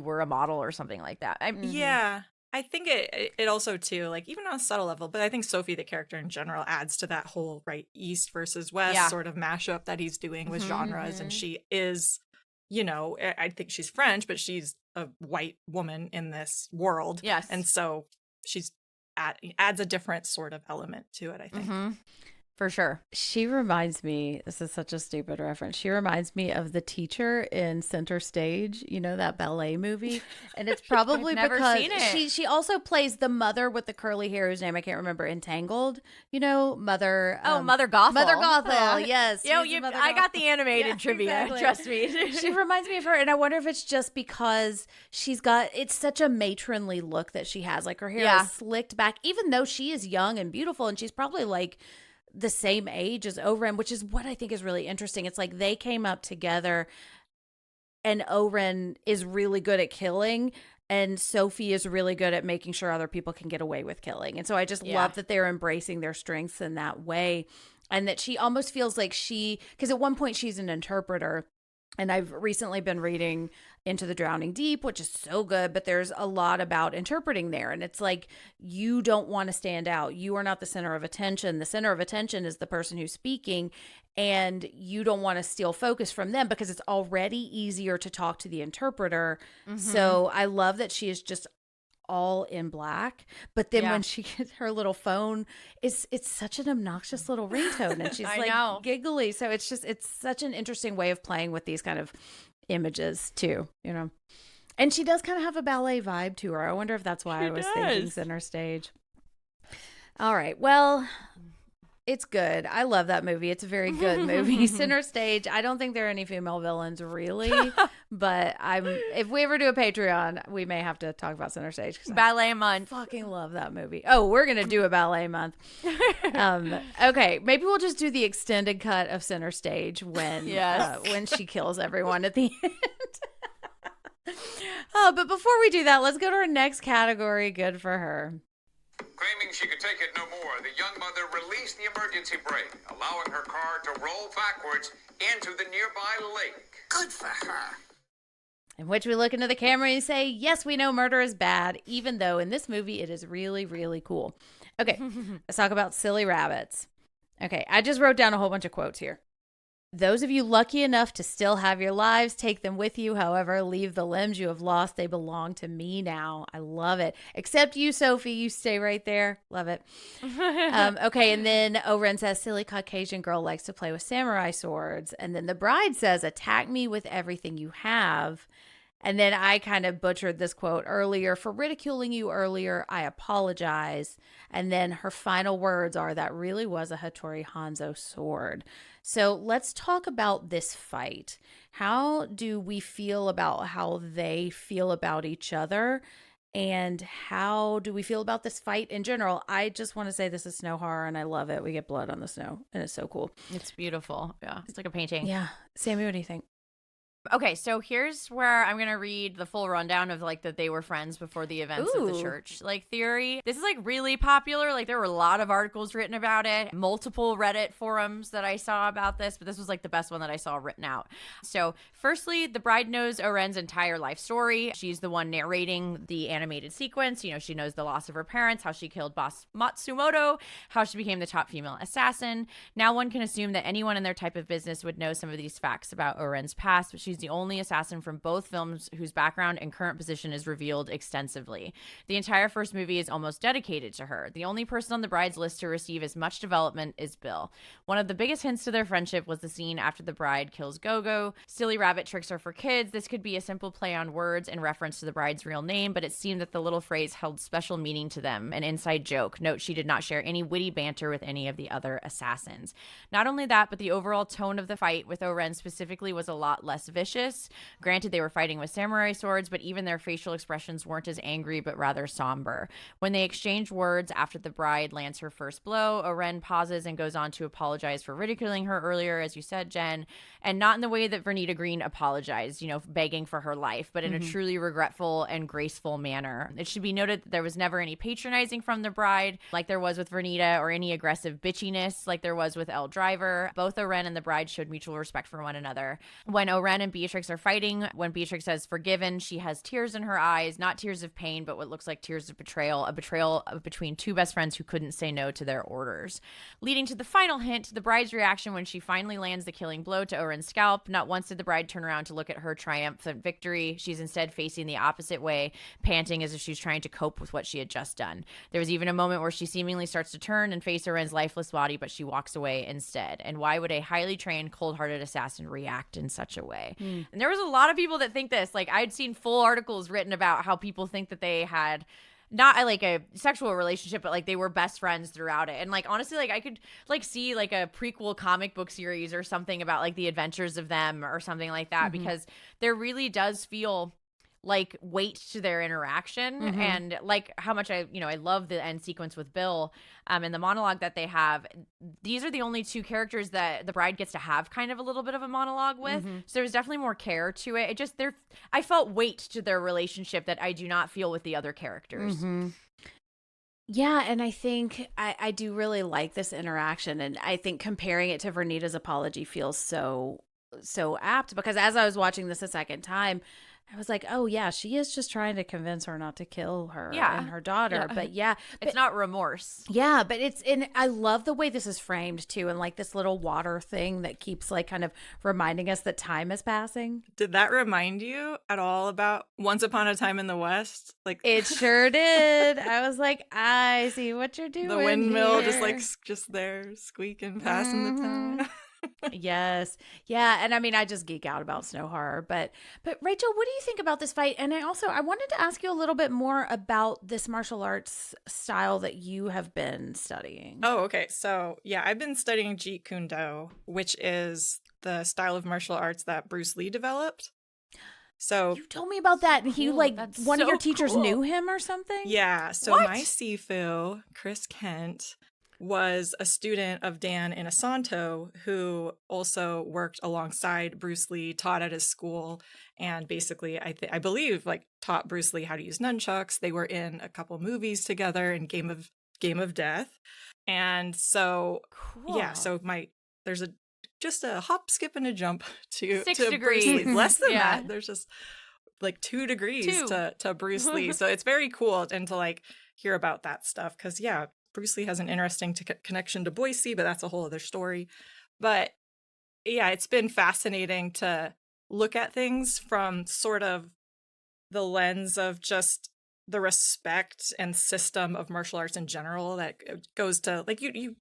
were a model or something like that. Yeah. I think it also too, like, even on a subtle level, but I think Sofie, the character in general, adds to that whole East versus West sort of mashup that he's doing with genres. And she is, you know, I think she's French, but she's a white woman in this world. Yes. And so she's adds a different sort of element to it, I think. For sure. She reminds me, this is such a stupid reference. She reminds me of the teacher in Center Stage, you know, that ballet movie. And it's probably I've never because seen it. she also plays the mother with the curly hair, whose name I can't remember, Entangled, you know, Mother. Mother Gothel. Mother Gothel, yes. Yo, she's Mother I got Gothel. the animated trivia. exactly. Trust me. She reminds me of her, and I wonder if it's just because it's such a matronly look that she has. Like, her hair is slicked back, even though she is young and beautiful, and she's probably like the same age as O-Ren, which is what I think is really interesting. It's like they came up together, and O-Ren is really good at killing, and Sofie is really good at making sure other people can get away with killing. And so I just love that they're embracing their strengths in that way, and that she almost feels like because at one point she's an interpreter. And I've recently been reading Into the Drowning Deep, which is so good, but there's a lot about interpreting there. And it's like, you don't want to stand out. You are not the center of attention. The center of attention is the person who's speaking, and you don't want to steal focus from them because it's already easier to talk to the interpreter. So I love that she is just all in black, but then when she gets her little phone, it's such an obnoxious little ringtone, and she's like giggly. So it's such an interesting way of playing with these kind of images too, you know. And she does kind of have a ballet vibe to her. I wonder if that's why I was thinking Center Stage. All right, well, it's good. I love that movie. It's a very good movie. Center Stage. I don't think there are any female villains really, but if we ever do a Patreon, we may have to talk about Center Stage. Ballet month. I fucking love that movie. Oh, we're gonna do a ballet month. Okay, maybe we'll just do the extended cut of Center Stage when she kills everyone at the end. But before we do that, let's go to our next category. Good for her. Claiming she could take it no more, the young mother released the emergency brake, allowing her car to roll backwards into the nearby lake. Good for her. In which we look into the camera and say, yes, we know murder is bad, even though in this movie it is really, really cool. Okay, let's talk about silly rabbits. Okay, I just wrote down a whole bunch of quotes here. Those of you lucky enough to still have your lives, take them with you. However, leave the limbs you have lost. They belong to me now. I love it. Except you, Sofie. You stay right there. Love it. Okay, and then O-Ren says, silly Caucasian girl likes to play with samurai swords. And then the bride says, attack me with everything you have. And then I kind of butchered this quote earlier. For ridiculing you earlier, I apologize. And then her final words are, that really was a Hattori Hanzo sword. So let's talk about this fight. How do we feel about how they feel about each other? And how do we feel about this fight in general? I just want to say this is snow horror, and I love it. We get blood on the snow, and it's so cool. It's beautiful. Yeah, it's like a painting. Yeah. Sammy, what do you think? Okay, so here's where I'm gonna read the full rundown of like that they were friends before the events of the church like theory. This is like really popular. Like there were a lot of articles written about it, multiple Reddit forums that I saw about this, but this was like the best one that I saw written out. So firstly, the bride knows O-Ren's entire life story. She's the one narrating the animated sequence. You know, she knows the loss of her parents, how she killed boss Matsumoto, how she became the top female assassin. Now one can assume that anyone in their type of business would know some of these facts about O-Ren's past, but she's the only assassin from both films whose background and current position is revealed extensively. The entire first movie is almost dedicated to her. The only person on the bride's list to receive as much development is Bill. One of the biggest hints to their friendship was the scene after the bride kills Gogo. Silly rabbit tricks are for kids. This could be a simple play on words in reference to the bride's real name, but it seemed that the little phrase held special meaning to them, an inside joke. Note, she did not share any witty banter with any of the other assassins. Not only that, but the overall tone of the fight with O-Ren specifically was a lot less vicious. Granted, they were fighting with samurai swords, but even their facial expressions weren't as angry, but rather somber. When they exchange words after the bride lands her first blow, O-Ren pauses and goes on to apologize for ridiculing her earlier, as you said, Jen, and not in the way that Vernita Green apologized, you know, begging for her life, but in a truly regretful and graceful manner. It should be noted that there was never any patronizing from the bride, like there was with Vernita, or any aggressive bitchiness, like there was with Elle Driver. Both O-Ren and the bride showed mutual respect for one another. When O-Ren and Beatrix are fighting, when Beatrix says forgiven, she has tears in her eyes, not tears of pain, but what looks like tears of betrayal, a betrayal between two best friends who couldn't say no to their orders. Leading to the final hint, the bride's reaction when she finally lands the killing blow to O-Ren's scalp. Not once did the bride turn around to look at her triumphant victory. She's instead facing the opposite way, panting as if she's trying to cope with what she had just done. There was even a moment where she seemingly starts to turn and face O-Ren's lifeless body, but she walks away instead. And why would a highly trained, cold-hearted assassin react in such a way? And there was a lot of people that think this. Like, I'd seen full articles written about how people think that they had not like a sexual relationship, but like they were best friends throughout it. And like, honestly, like I could like see like a prequel comic book series or something about like the adventures of them or something like that, because there really does feel like weight to their interaction. And like how much I love the end sequence with Bill and the monologue that they have. These are the only two characters that the bride gets to have kind of a little bit of a monologue with. So there's definitely more care to it. It just, I felt weight to their relationship that I do not feel with the other characters. Yeah, and I think I do really like this interaction, and I think comparing it to Vernita's apology feels so apt, because as I was watching this a second time, I was like, oh yeah, she is just trying to convince her not to kill her and her daughter. But it's not remorse. Yeah, but I love the way this is framed too, and like this little water thing that keeps like kind of reminding us that time is passing. Did that remind you at all about Once Upon a Time in the West? Like, it sure did. I was like, I see what you're doing. The windmill here. just there squeaking, passing the time. Yes. Yeah. And I mean, I just geek out about snow horror, but Rachel, what do you think about this fight? And I wanted to ask you a little bit more about this martial arts style that you have been studying. Oh, okay. So yeah, I've been studying Jeet Kune Do, which is the style of martial arts that Bruce Lee developed. So you told me about that, and he one of your teachers knew him or something? Yeah. So my Sifu, Chris Kent, was a student of Dan Inosanto, who also worked alongside Bruce Lee, taught at his school, and basically, I believe, like taught Bruce Lee how to use nunchucks. They were in a couple movies together in Game of Death, and so so there's just a hop, skip, and a jump to 6 to degrees. Bruce Lee. Less than that. There's just like 2 degrees to Bruce Lee. So it's very cool and to like hear about that stuff, because Bruce Lee has an interesting connection to Boise, but that's a whole other story. But yeah, it's been fascinating to look at things from sort of the lens of just the respect and system of martial arts in general that goes to, like, you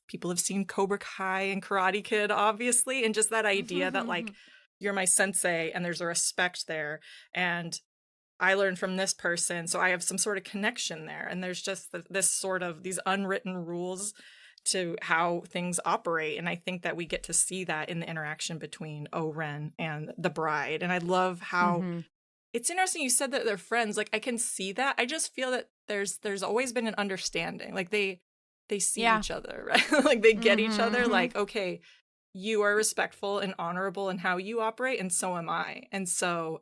people have seen Cobra Kai and Karate Kid, obviously, and just that idea that like you're my sensei and there's a respect there, and I learned from this person, so I have some sort of connection there. And there's just this sort of these unwritten rules to how things operate. And I think that we get to see that in the interaction between O-Ren and the bride. And I love how it's interesting you said that they're friends. Like, I can see that. I just feel that there's always been an understanding. Like they see each other, right? Like they get each other. Like, okay, you are respectful and honorable in how you operate, and so am I. And so,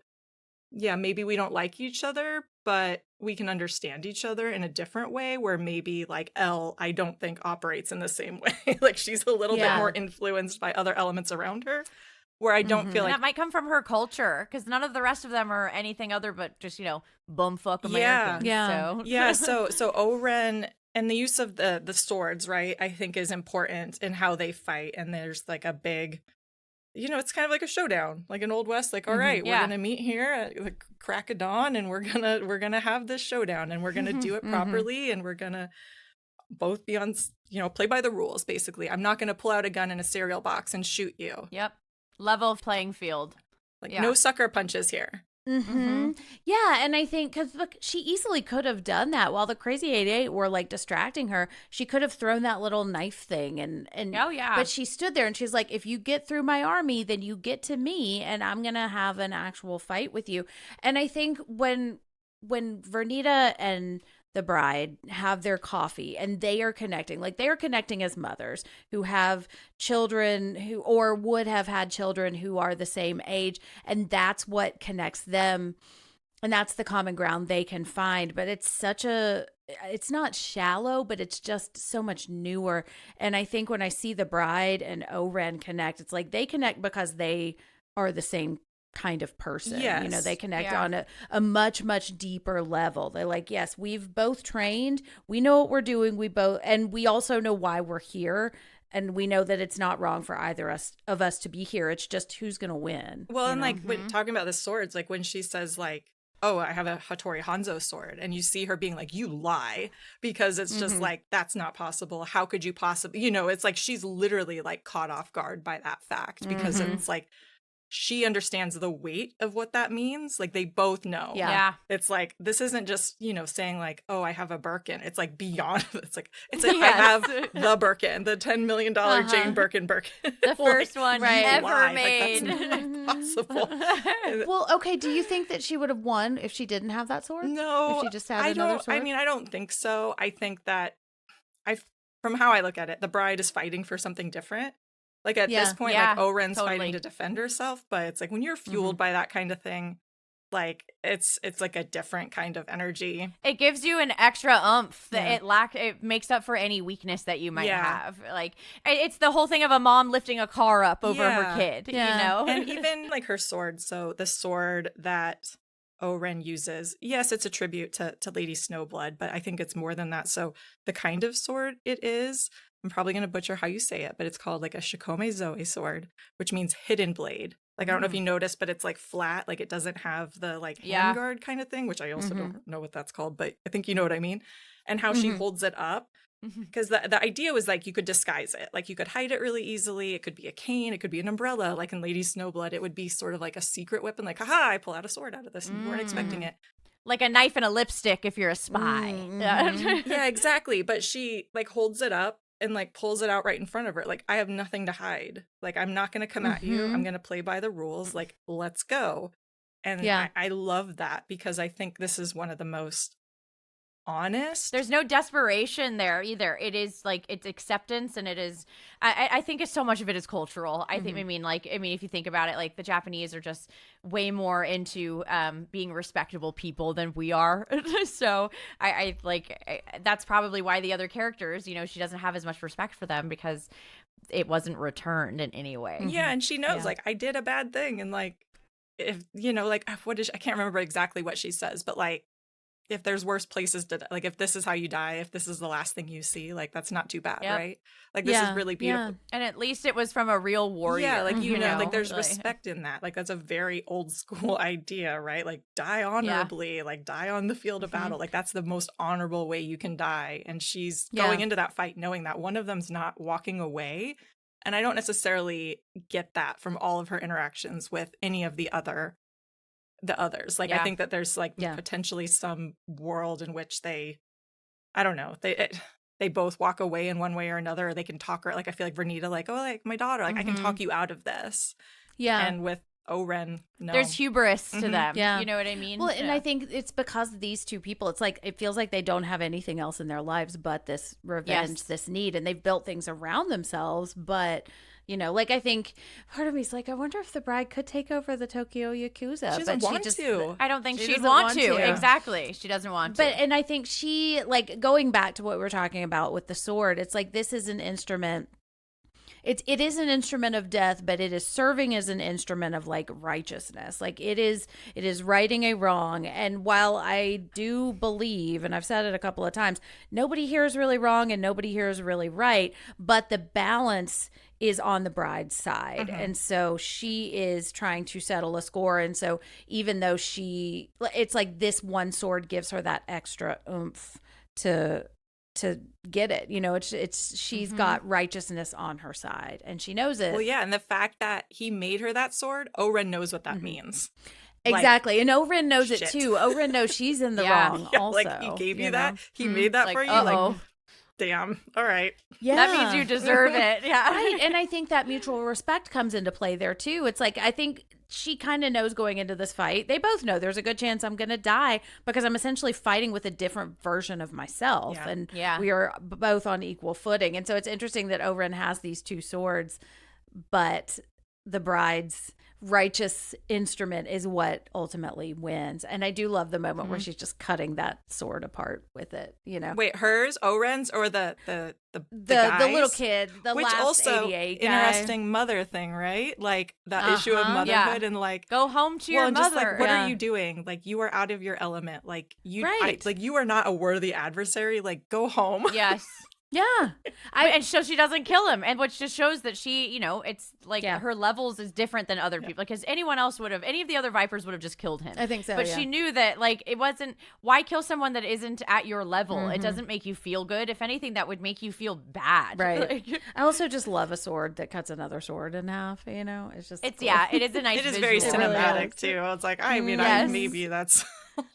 yeah, maybe we don't like each other, but we can understand each other in a different way, where maybe like Elle, I don't think operates in the same way. Like she's a little bit more influenced by other elements around her, where I don't feel And like that might come from her culture, because none of the rest of them are anything other but just, bumfuck Americans. So O-Ren and the use of the swords, right, I think is important in how they fight. And there's like a big, it's kind of like a showdown, like an Old West, like, all right, we're gonna meet here at the crack of dawn, and we're gonna have this showdown, and we're gonna do it properly, and we're gonna both be on, play by the rules, basically. I'm not gonna pull out a gun in a cereal box and shoot you. Yep. Level playing field. Like no sucker punches here. Yeah, and I think because she easily could have done that while the Crazy 88 were like distracting her. She could have thrown that little knife thing, and but she stood there and she's like, if you get through my army, then you get to me, and I'm gonna have an actual fight with you. And I think when Vernita and the bride have their coffee and they are connecting, like they are connecting as mothers who have children who, or would have had children who are the same age. And that's what connects them. And that's the common ground they can find. But it's it's not shallow, but it's just so much newer. And I think when I see the bride and O-Ren connect, it's like they connect because they are the same kind of person. Yes. They connect on a much, much deeper level. They're like, yes, we've both trained. We know what we're doing. And we also know why we're here. And we know that it's not wrong for either of us to be here. It's just who's going to win. Well, and like when talking about the swords, like when she says like, oh, I have a Hattori Hanzo sword, and you see her being like, you lie, because it's just like, that's not possible. How could you possibly, it's like she's literally like caught off guard by that fact, because it's like, she understands the weight of what that means. Like they both know. Yeah. It's like, this isn't just, saying like, oh, I have a Birkin. It's like beyond. It's like I have the Birkin, the $10 million Jane Birkin. The first one ever made. Like, that's not possible. Well, okay. Do you think that she would have won if she didn't have that sword? No. If she just had another sword? I don't think so. I think that from how I look at it, the bride is fighting for something different. Like at this point, like O-Ren's fighting to defend herself, but it's like when you're fueled by that kind of thing, like it's like a different kind of energy. It gives you an extra oomph that it makes up for any weakness that you might have. Like it's the whole thing of a mom lifting a car up over her kid, And even like her sword. So the sword that O-Ren uses, yes, it's a tribute to Lady Snowblood, but I think it's more than that. So the kind of sword it is, I'm probably going to butcher how you say it, but it's called like a Shikome Zoe sword, which means hidden blade. Like, I don't know if you noticed, but it's like flat. Like it doesn't have the like handguard kind of thing, which I also don't know what that's called, but I think you know what I mean. And how she holds it up. Because the idea was like you could disguise it. Like you could hide it really easily. It could be a cane. It could be an umbrella. Like in Lady Snowblood, it would be sort of like a secret weapon. Like, haha, I pull out a sword out of this and you weren't expecting it. Like a knife and a lipstick if you're a spy. Yeah, exactly. But she like holds it up and like pulls it out right in front of her. Like, I have nothing to hide. Like, I'm not going to come at you. I'm going to play by the rules. Like, let's go. And I love that, because I think this is one of the most honest. There's no desperation there either. It is like, it's acceptance, and it is, I think it's so much of it is cultural. I think, if you think about it, like the Japanese are just way more into being respectable people than we are. So I that's probably why the other characters, she doesn't have as much respect for them, because it wasn't returned in any way. Yeah. And she knows like, I did a bad thing. And like, if, like, I can't remember exactly what she says, but like, if there's worse places to, like, if this is how you die, if this is the last thing you see, like, that's not too bad, right? Like, this is really beautiful. Yeah. And at least it was from a real warrior. Yeah, like, you know, like, there's respect in that. Like, that's a very old school idea, right? Like, die honorably, like, die on the field of battle. Like, that's the most honorable way you can die. And she's going into that fight knowing that one of them's not walking away. And I don't necessarily get that from all of her interactions with any of the others. Like, I think that there's like potentially some world in which they, I don't know, they both walk away in one way or another, or they can talk her. Like, I feel like Vernita, like, oh, like my daughter, like I can talk you out of this. Yeah. And with O-Ren, no. There's hubris to them. Yeah. You know what I mean? Well, and I think it's because these two people, it's like, it feels like they don't have anything else in their lives but this revenge, this need, and they've built things around themselves, but You know, like I think part of me is like, I wonder if the bride could take over the Tokyo Yakuza. She doesn't want to. I don't think she'd doesn't want want to. to. Exactly. She doesn't want to. But, and I think she, like, going back to what we're talking about with the sword, it's like this is an instrument. It is an instrument of death, but it is serving as an instrument of like righteousness. Like it is righting a wrong. And while I do believe, and I've said it a couple of times, nobody here is really wrong and nobody here is really right, but the balance is on the bride's side. And so she is trying to settle a score. And so even though it's like this one sword gives her that extra oomph to get it, you know, she's got righteousness on her side and she knows it. Well, yeah, and the fact that he made her that sword, O-Ren knows what that means. Exactly. Like, and O-Ren knows shit. it too. O-Ren knows she's in the wrong also. Like he gave you that. He made that for you. Uh-oh. Like, damn. All right. Yeah. That means you deserve it. Yeah. Right. And I think that mutual respect comes into play there too. It's like, I think she kind of knows going into this fight. They both know there's a good chance I'm going to die because I'm essentially fighting with a different version of myself. Yeah. And Yeah. we are both on equal footing. And so it's interesting that O-Ren has these two swords, but the bride's righteous instrument is what ultimately wins. And I do love the moment where she's just cutting that sword apart with it, you know. Wait, hers, O-Ren's, or the the guy's? little kid, the Which last also 88 guy. interesting mother thing, right? Like that issue of motherhood and like Go home to your and mother. just like what Yeah. are you doing? Like you are out of your element. Like you Right. like you are not a worthy adversary. Like go home. Yes. Yeah. And so she doesn't kill him, and which just shows that she, you know, it's like Yeah. her levels is different than other people. Because anyone else any of the other Vipers would have just killed him. I think so, But yeah. she knew that, like, it wasn't. Why kill someone that isn't at your level? It doesn't make you feel good. If anything, that would make you feel bad. Right. Like, I also just love a sword that cuts another sword in half, you know? It's just it's cool. it is a nice. It is visual. very really cinematic is. too. It's like I mean, Yes. maybe that's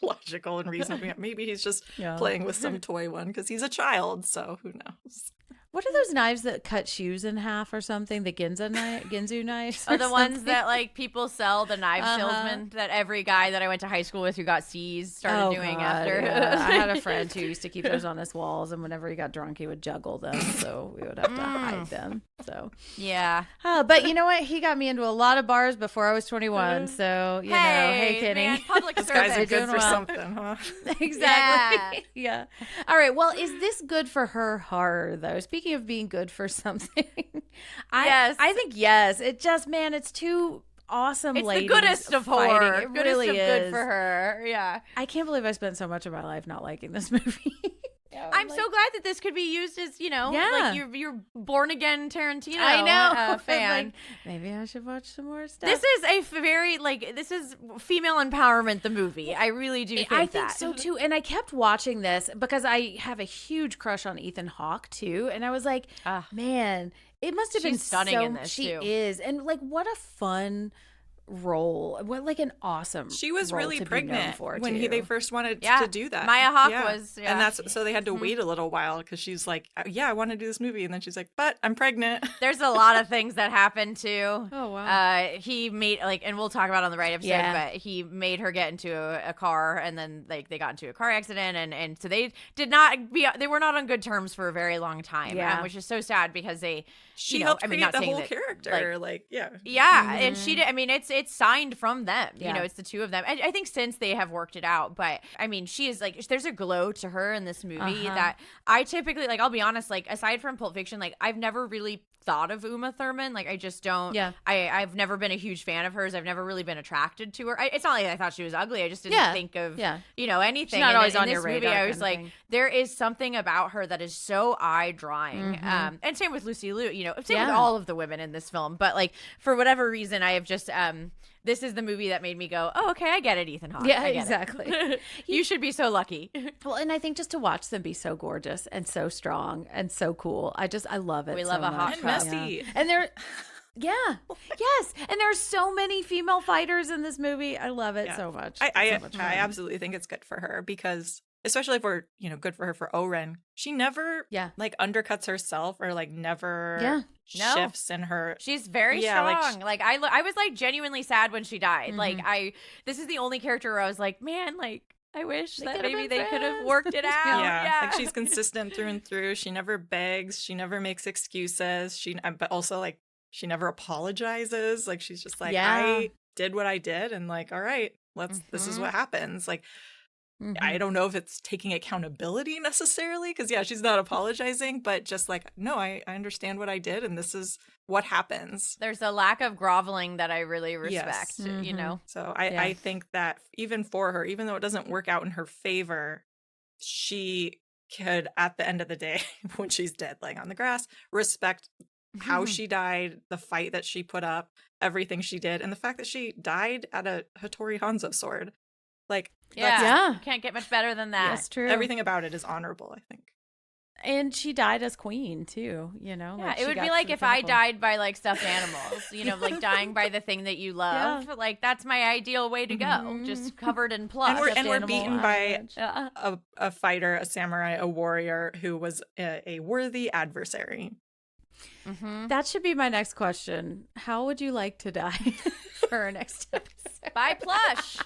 logical and reasonable. Maybe he's just Yeah. playing with some toy one because he's a child. So who knows? What are those knives that cut shoes in half or something? The Ginzu knives? Are or the ones something? that like people sell, the knife salesman that every guy that I went to high school with who got C's started doing God, after. yeah. I had a friend who used to keep those on his walls, and whenever he got drunk, he would juggle them, so we would have to hide them. So, Yeah. but you know what? He got me into a lot of bars before I was 21. So you know, hey, Kenny, man, public Those guys are service. good doing for well. something, huh? Exactly. Yeah. All right. Well, is this good for her horror though? Speaking of being good for something, Yes. I think yes. It just, man, it's too awesome. It's the ladies goodest of fighting. horror. It Goodest really of is. good for her. Yeah. I can't believe I spent so much of my life not liking this movie. I'm so glad that this could be used as, you know, Yeah. like you're born again Tarantino I know. fan. Like, maybe I should watch some more stuff. This is a very this is female empowerment, the movie. I really do think I that. think so too. And I kept watching this because I have a huge crush on Ethan Hawke too. And I was like, man, it must have been She's stunning so, in this, she too. is. And like, what a fun role. What like an awesome She was role really to be known pregnant for, when too. they first wanted Yeah. to do that. Maya Hawke was, yeah. And that's so they had to wait a little while because she's like, yeah, I want to do this movie, and then she's like, but I'm pregnant. There's a lot of things that happened too. Oh, wow. He made and we'll talk about it on the right episode, Yeah. but he made her get into a car, and then like they got into a car accident, and so they were not on good terms for a very long time. Yeah. Which is so sad because She you know, helped I mean, create not the saying whole that, character. Yeah. Yeah, and she did. I mean, it's signed from them. Yeah. You know, it's the two of them. I think since they have worked it out, but I mean, she is like, there's a glow to her in this movie that I typically like. I'll be honest, like aside from Pulp Fiction, like I've never really thought of Uma Thurman. Like I just don't. Yeah. I've never been a huge fan of hers. I've never really been attracted to her. It's not like I thought she was ugly. I just didn't think of you know anything. She's not And always in on this your movie, radar I was kind of like, thing. there is something about her that is so eye drawing. And same with Lucy Liu. You know, same with Yeah. all of the women in this film. But like for whatever reason, I have just this is the movie that made me go, oh, okay, I get it, Ethan Hawke. Yeah, I get it. exactly. You should be so lucky. Well, and I think just to watch them be so gorgeous and so strong and so cool, I love it. We so love a hot much. And messy. Yeah. And they're, yes, and there's so many female fighters in this movie. I love it Yeah. so much. I It's so much fun. absolutely think it's good for her because, especially if we're good for her for O-Ren, she never like undercuts herself or like never No. shifts in her. She's very Yeah, like, strong. Like I was like genuinely sad when she died. Like this is the only character where I was like, man, like I wish that could've maybe been they could have friends. worked it out. Yeah, like she's consistent through and through. She never begs. She never makes excuses. But also like she never apologizes. Like, she's just like, Yeah. I did what I did, and like, all right, this is what happens. Like, I don't know if it's taking accountability necessarily, because she's not apologizing, but just like, no, I understand what I did, and this is what happens. There's a lack of groveling that I really respect, you know? So I think that even for her, even though it doesn't work out in her favor, she could, at the end of the day, when she's dead laying on the grass, respect how she died, the fight that she put up, everything she did, and the fact that she died at a Hattori Hanzo sword. Like, You can't get much better than that. That's true. everything about it is honorable, I think. And she died as queen too, you know? Yeah, like it she would got be to like the if I pinnacle. died by like stuffed animals, you know, like dying by the thing that you love. Like, that's my ideal way to go, just covered in plush. And we're beaten by Yeah. a fighter, a samurai, a warrior who was a worthy adversary. That should be my next question. How would you like to die for our next episode? By plush.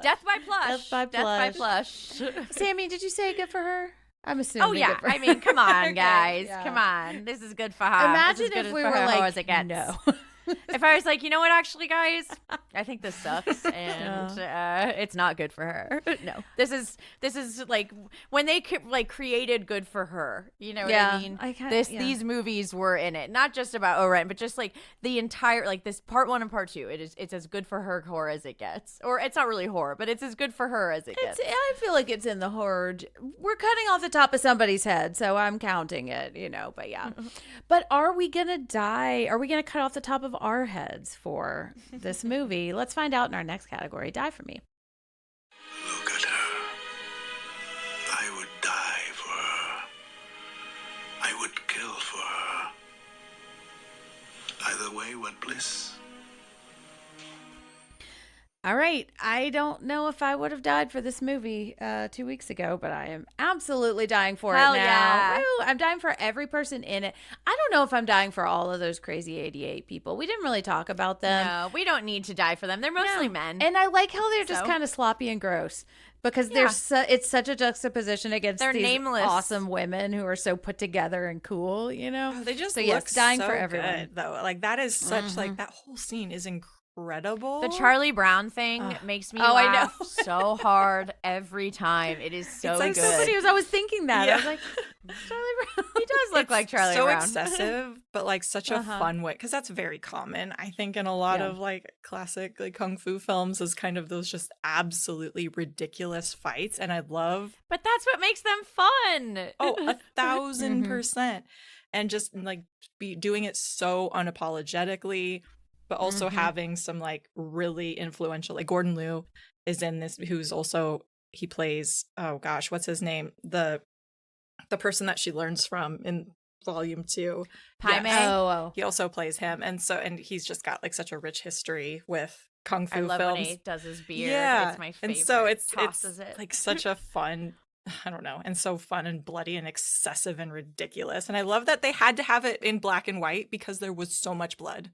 Death by plush. Death by plush. Sammy, did you say good for her? I'm assuming. Oh, yeah. good for I mean, come on, Okay, guys. yeah. Come on. This is good for her. Imagine This is good if we for were her like, as it gets. no. If I was like, you know what, actually, guys, I think this sucks, and it's not good for her. No, this is like when they created Good for Her. You know what I mean? These movies were in it, not just about O-Ren, but just like the entire this part 1 and part 2. It's as good for her horror as it gets, or it's not really horror, but it's as good for her as it gets. I feel like it's in the horror. We're cutting off the top of somebody's head, so I'm counting it, you know. But yeah, but are we gonna die? Are we gonna cut off the top of our heads for this movie? Let's find out in our next category. Die for me. Look at her. I would die for her. I would kill for her. Either way, what bliss. All right. I don't know if I would have died for this movie 2 weeks ago, but I am absolutely dying for Hell it now. yeah. Woo! I'm dying for every person in it. I don't know if I'm dying for all of those crazy 88 people. We didn't really talk about them. No, we don't need to die for them. They're mostly men. And I like how they're just kind of sloppy and gross because it's such a juxtaposition against They're these nameless. awesome women who are so put together and cool, you know? Oh, they just so, look yes, dying so for everyone. good, though. Like, that is such like that whole scene is incredible. The Charlie Brown thing makes me I laugh know. so hard every time. It is so like good. So funny. I was thinking that. I was like, Charlie Brown. He does look like Charlie so Brown. excessive, but like such a fun way, because that's very common, I think, in a lot of like classic like kung fu films, is kind of those just absolutely ridiculous fights, and I love. But that's what makes them fun. Oh, 1,000%, and just like be doing it so unapologetically, but also having some like really influential, like Gordon Liu is in this, who's also, he plays, oh gosh, what's his name? The person that she learns from in volume 2. Pai Mei. oh. He also plays him. And he's just got like such a rich history with kung fu I love films. when he does his beard. Yeah. It's my favorite. And so it's Tosses it. like such a fun, I don't know, and so fun and bloody and excessive and ridiculous. And I love that they had to have it in black and white because there was so much blood.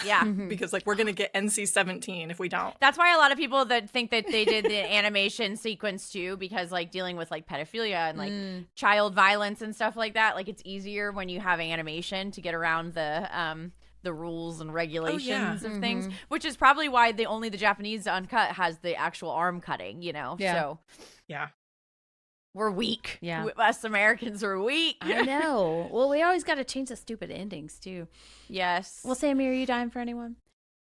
Yeah. Because like we're gonna get NC-17 if we don't. That's why a lot of people that think that they did the animation sequence too, because like dealing with like pedophilia and like child violence and stuff like that, like it's easier when you have animation to get around the rules and regulations of things, which is probably why only the Japanese uncut has the actual arm cutting, you know. Yeah. So Yeah. we're weak. Yeah. Us Americans are weak. I know. Well, we always got to change the stupid endings too. Yes. Well, Sammy, are you dying for anyone?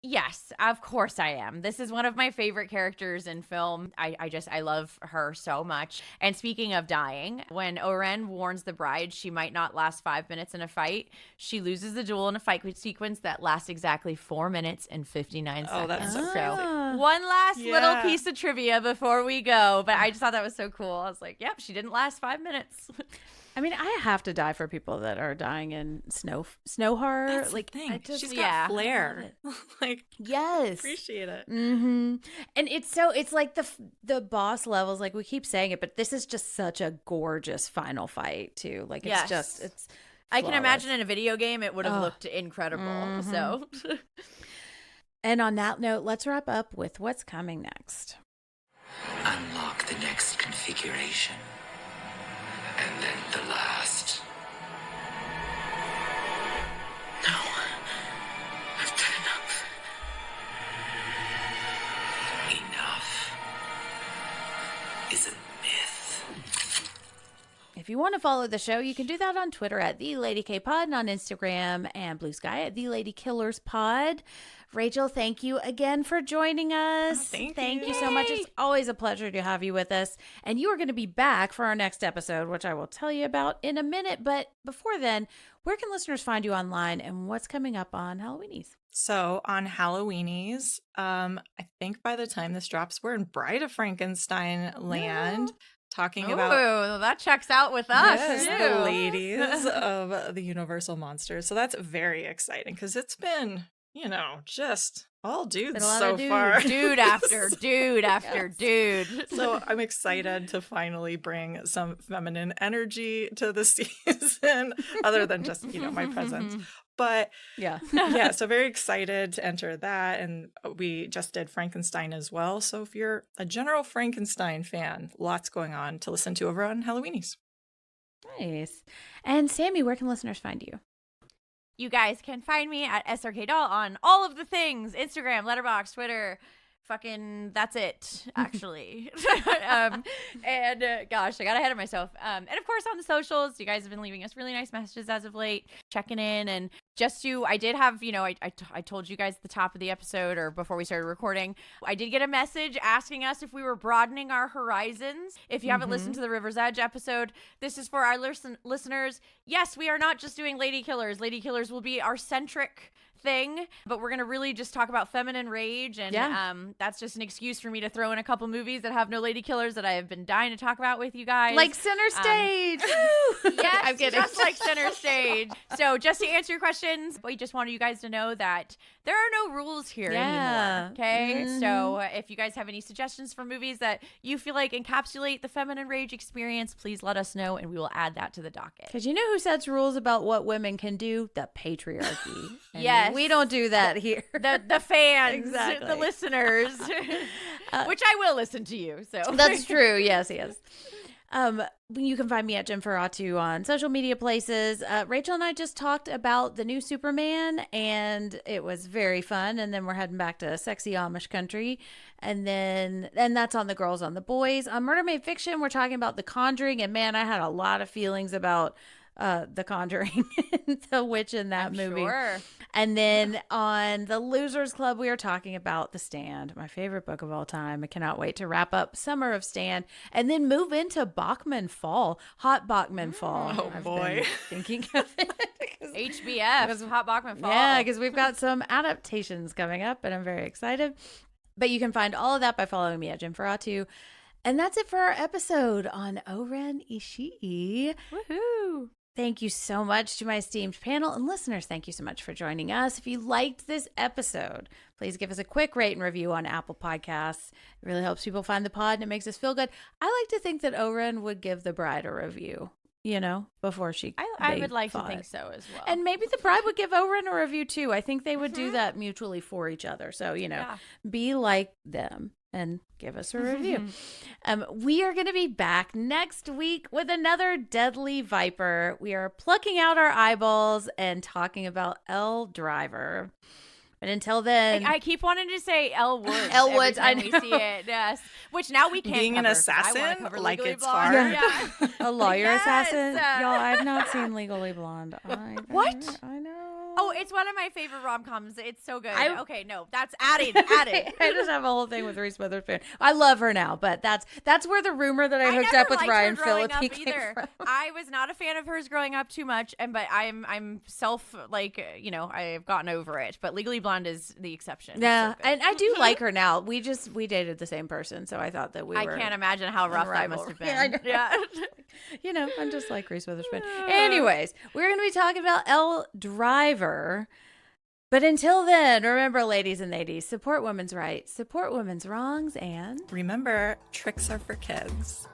Yes, of course I am. This is one of my favorite characters in film. I love her so much. And speaking of dying, when O-Ren warns the bride she might not last 5 minutes in a fight, she loses the duel in a fight sequence that lasts exactly 4 minutes and 59 seconds. Oh, that's so So crazy. one last little Yeah. piece of trivia before we go, but I just thought that was so cool. I was like, yep, she didn't last 5 minutes. I mean, I have to die for people that are dying in snow horror. That's like, the thing. I just, She's yeah, got flair. Like, yes, appreciate it. Mm-hmm. And it's like the boss levels. Like we keep saying it, but this is just such a gorgeous final fight too. Like it's Yes. it's. I can flawless. imagine in a video game it would have looked incredible. So And on that note, let's wrap up with what's coming next. Unlock the next configuration. And then the last. No. you want to follow the show, you can do that on Twitter at TheLadyKPod and on Instagram and Blue Sky at TheLadyKillersPod. Rachel, thank you again for joining us. Thank you so much. It's always a pleasure to have you with us. And you are going to be back for our next episode, which I will tell you about in a minute. But before then, where can listeners find you online and what's coming up on Halloweenies? So on Halloweenies, I think by the time this drops, we're in Bride of Frankenstein land. Talking about that checks out with us. yes, too. the ladies of the Universal Monsters. So that's very exciting because it's been, just all dudes so far. Dude after dude after dude. So I'm excited to finally bring some feminine energy to the season, other than just, my presence. But yeah, so very excited to enter that. And we just did Frankenstein as well. So if you're a general Frankenstein fan, lots going on to listen to over on Halloweenies. Nice. And Sammy, where can listeners find you? You guys can find me at SRK Doll on all of the things: Instagram, Letterboxd, Twitter. Fucking that's it, actually. And gosh, I got ahead of myself. And of course on the socials, you guys have been leaving us really nice messages as of late, checking in. And I did have, I told you guys at the top of the episode or before we started recording, I did get a message asking us if we were broadening our horizons. If you haven't listened to the River's Edge episode, this is for our listeners. Yes, we are not just doing Lady Killers. Lady Killers will be our centric thing, but we're gonna really just talk about feminine rage, and that's just an excuse for me to throw in a couple movies that have no lady killers that I have been dying to talk about with you guys, like Center Stage. Yes, I'm kidding. just like Center Stage. So just to answer your questions, we just wanted you guys to know that there are no rules here anymore. Okay, so if you guys have any suggestions for movies that you feel like encapsulate the feminine rage experience, please let us know and we will add that to the docket. Because you know who sets rules about what women can do? The patriarchy. And yes. we don't do that here. The fans, Exactly. the listeners, which I will listen to you. So that's true. Yes. You can find me at Jim Ferratu on social media places. Rachel and I just talked about the new Superman, and it was very fun. And then we're heading back to sexy Amish country. And that's on The Girls on the Boys. On Murder Made Fiction, we're talking about The Conjuring. And man, I had a lot of feelings about The Conjuring and the witch in that movie. Sure. And then on the Losers Club, we are talking about The Stand, my favorite book of all time. I cannot wait to wrap up Summer of Stand and then move into Bachman Fall, Hot Bachman Fall. Oh, I've boy. been thinking of it. HBF, Hot Bachman Fall. Yeah, because we've got some adaptations coming up, and I'm very excited. But you can find all of that by following me at Jim Ferratu. And that's it for our episode on O-Ren Ishii. Woohoo! Thank you so much to my esteemed panel, and listeners, thank you so much for joining us. If you liked this episode, please give us a quick rate and review on Apple Podcasts. It really helps people find the pod and it makes us feel good. I like to think that O-Ren would give the bride a review, before she I would like to think so as well. And maybe the bride would give O-Ren a review too. I think they would do that mutually for each other. So, be like them and give us a review. We are going to be back next week with another Deadly Viper. We are plucking out our eyeballs and talking about Elle Driver. But until then, I keep wanting to say Elle Woods. Elle Woods, every time I we know. see it. Yes, which now we can't. Being an cover, assassin, I wanna cover like Legally it's Blonde. hard. Yeah. a lawyer Yes. assassin. Y'all, I've not seen Legally Blonde. What? I know. Oh, it's one of my favorite rom-coms. It's so good. I- Okay, no, that's added. I just have a whole thing with Reese Witherspoon. I love her now, but that's where the rumor that I hooked never up with liked Ryan her growing Phillippe up came either. from. I was not a fan of hers growing up too much, but I'm I've gotten over it. But Legally Blonde is the exception. Yeah, So good. and I do like her now. We dated the same person, so I thought that I can't imagine how rough that must have been. Yeah, I'm just like Reese Witherspoon. Anyways, we're going to be talking about Elle Driver. But until then, remember, ladies and ladies, support women's rights, support women's wrongs, and Remember, tricks are for kids.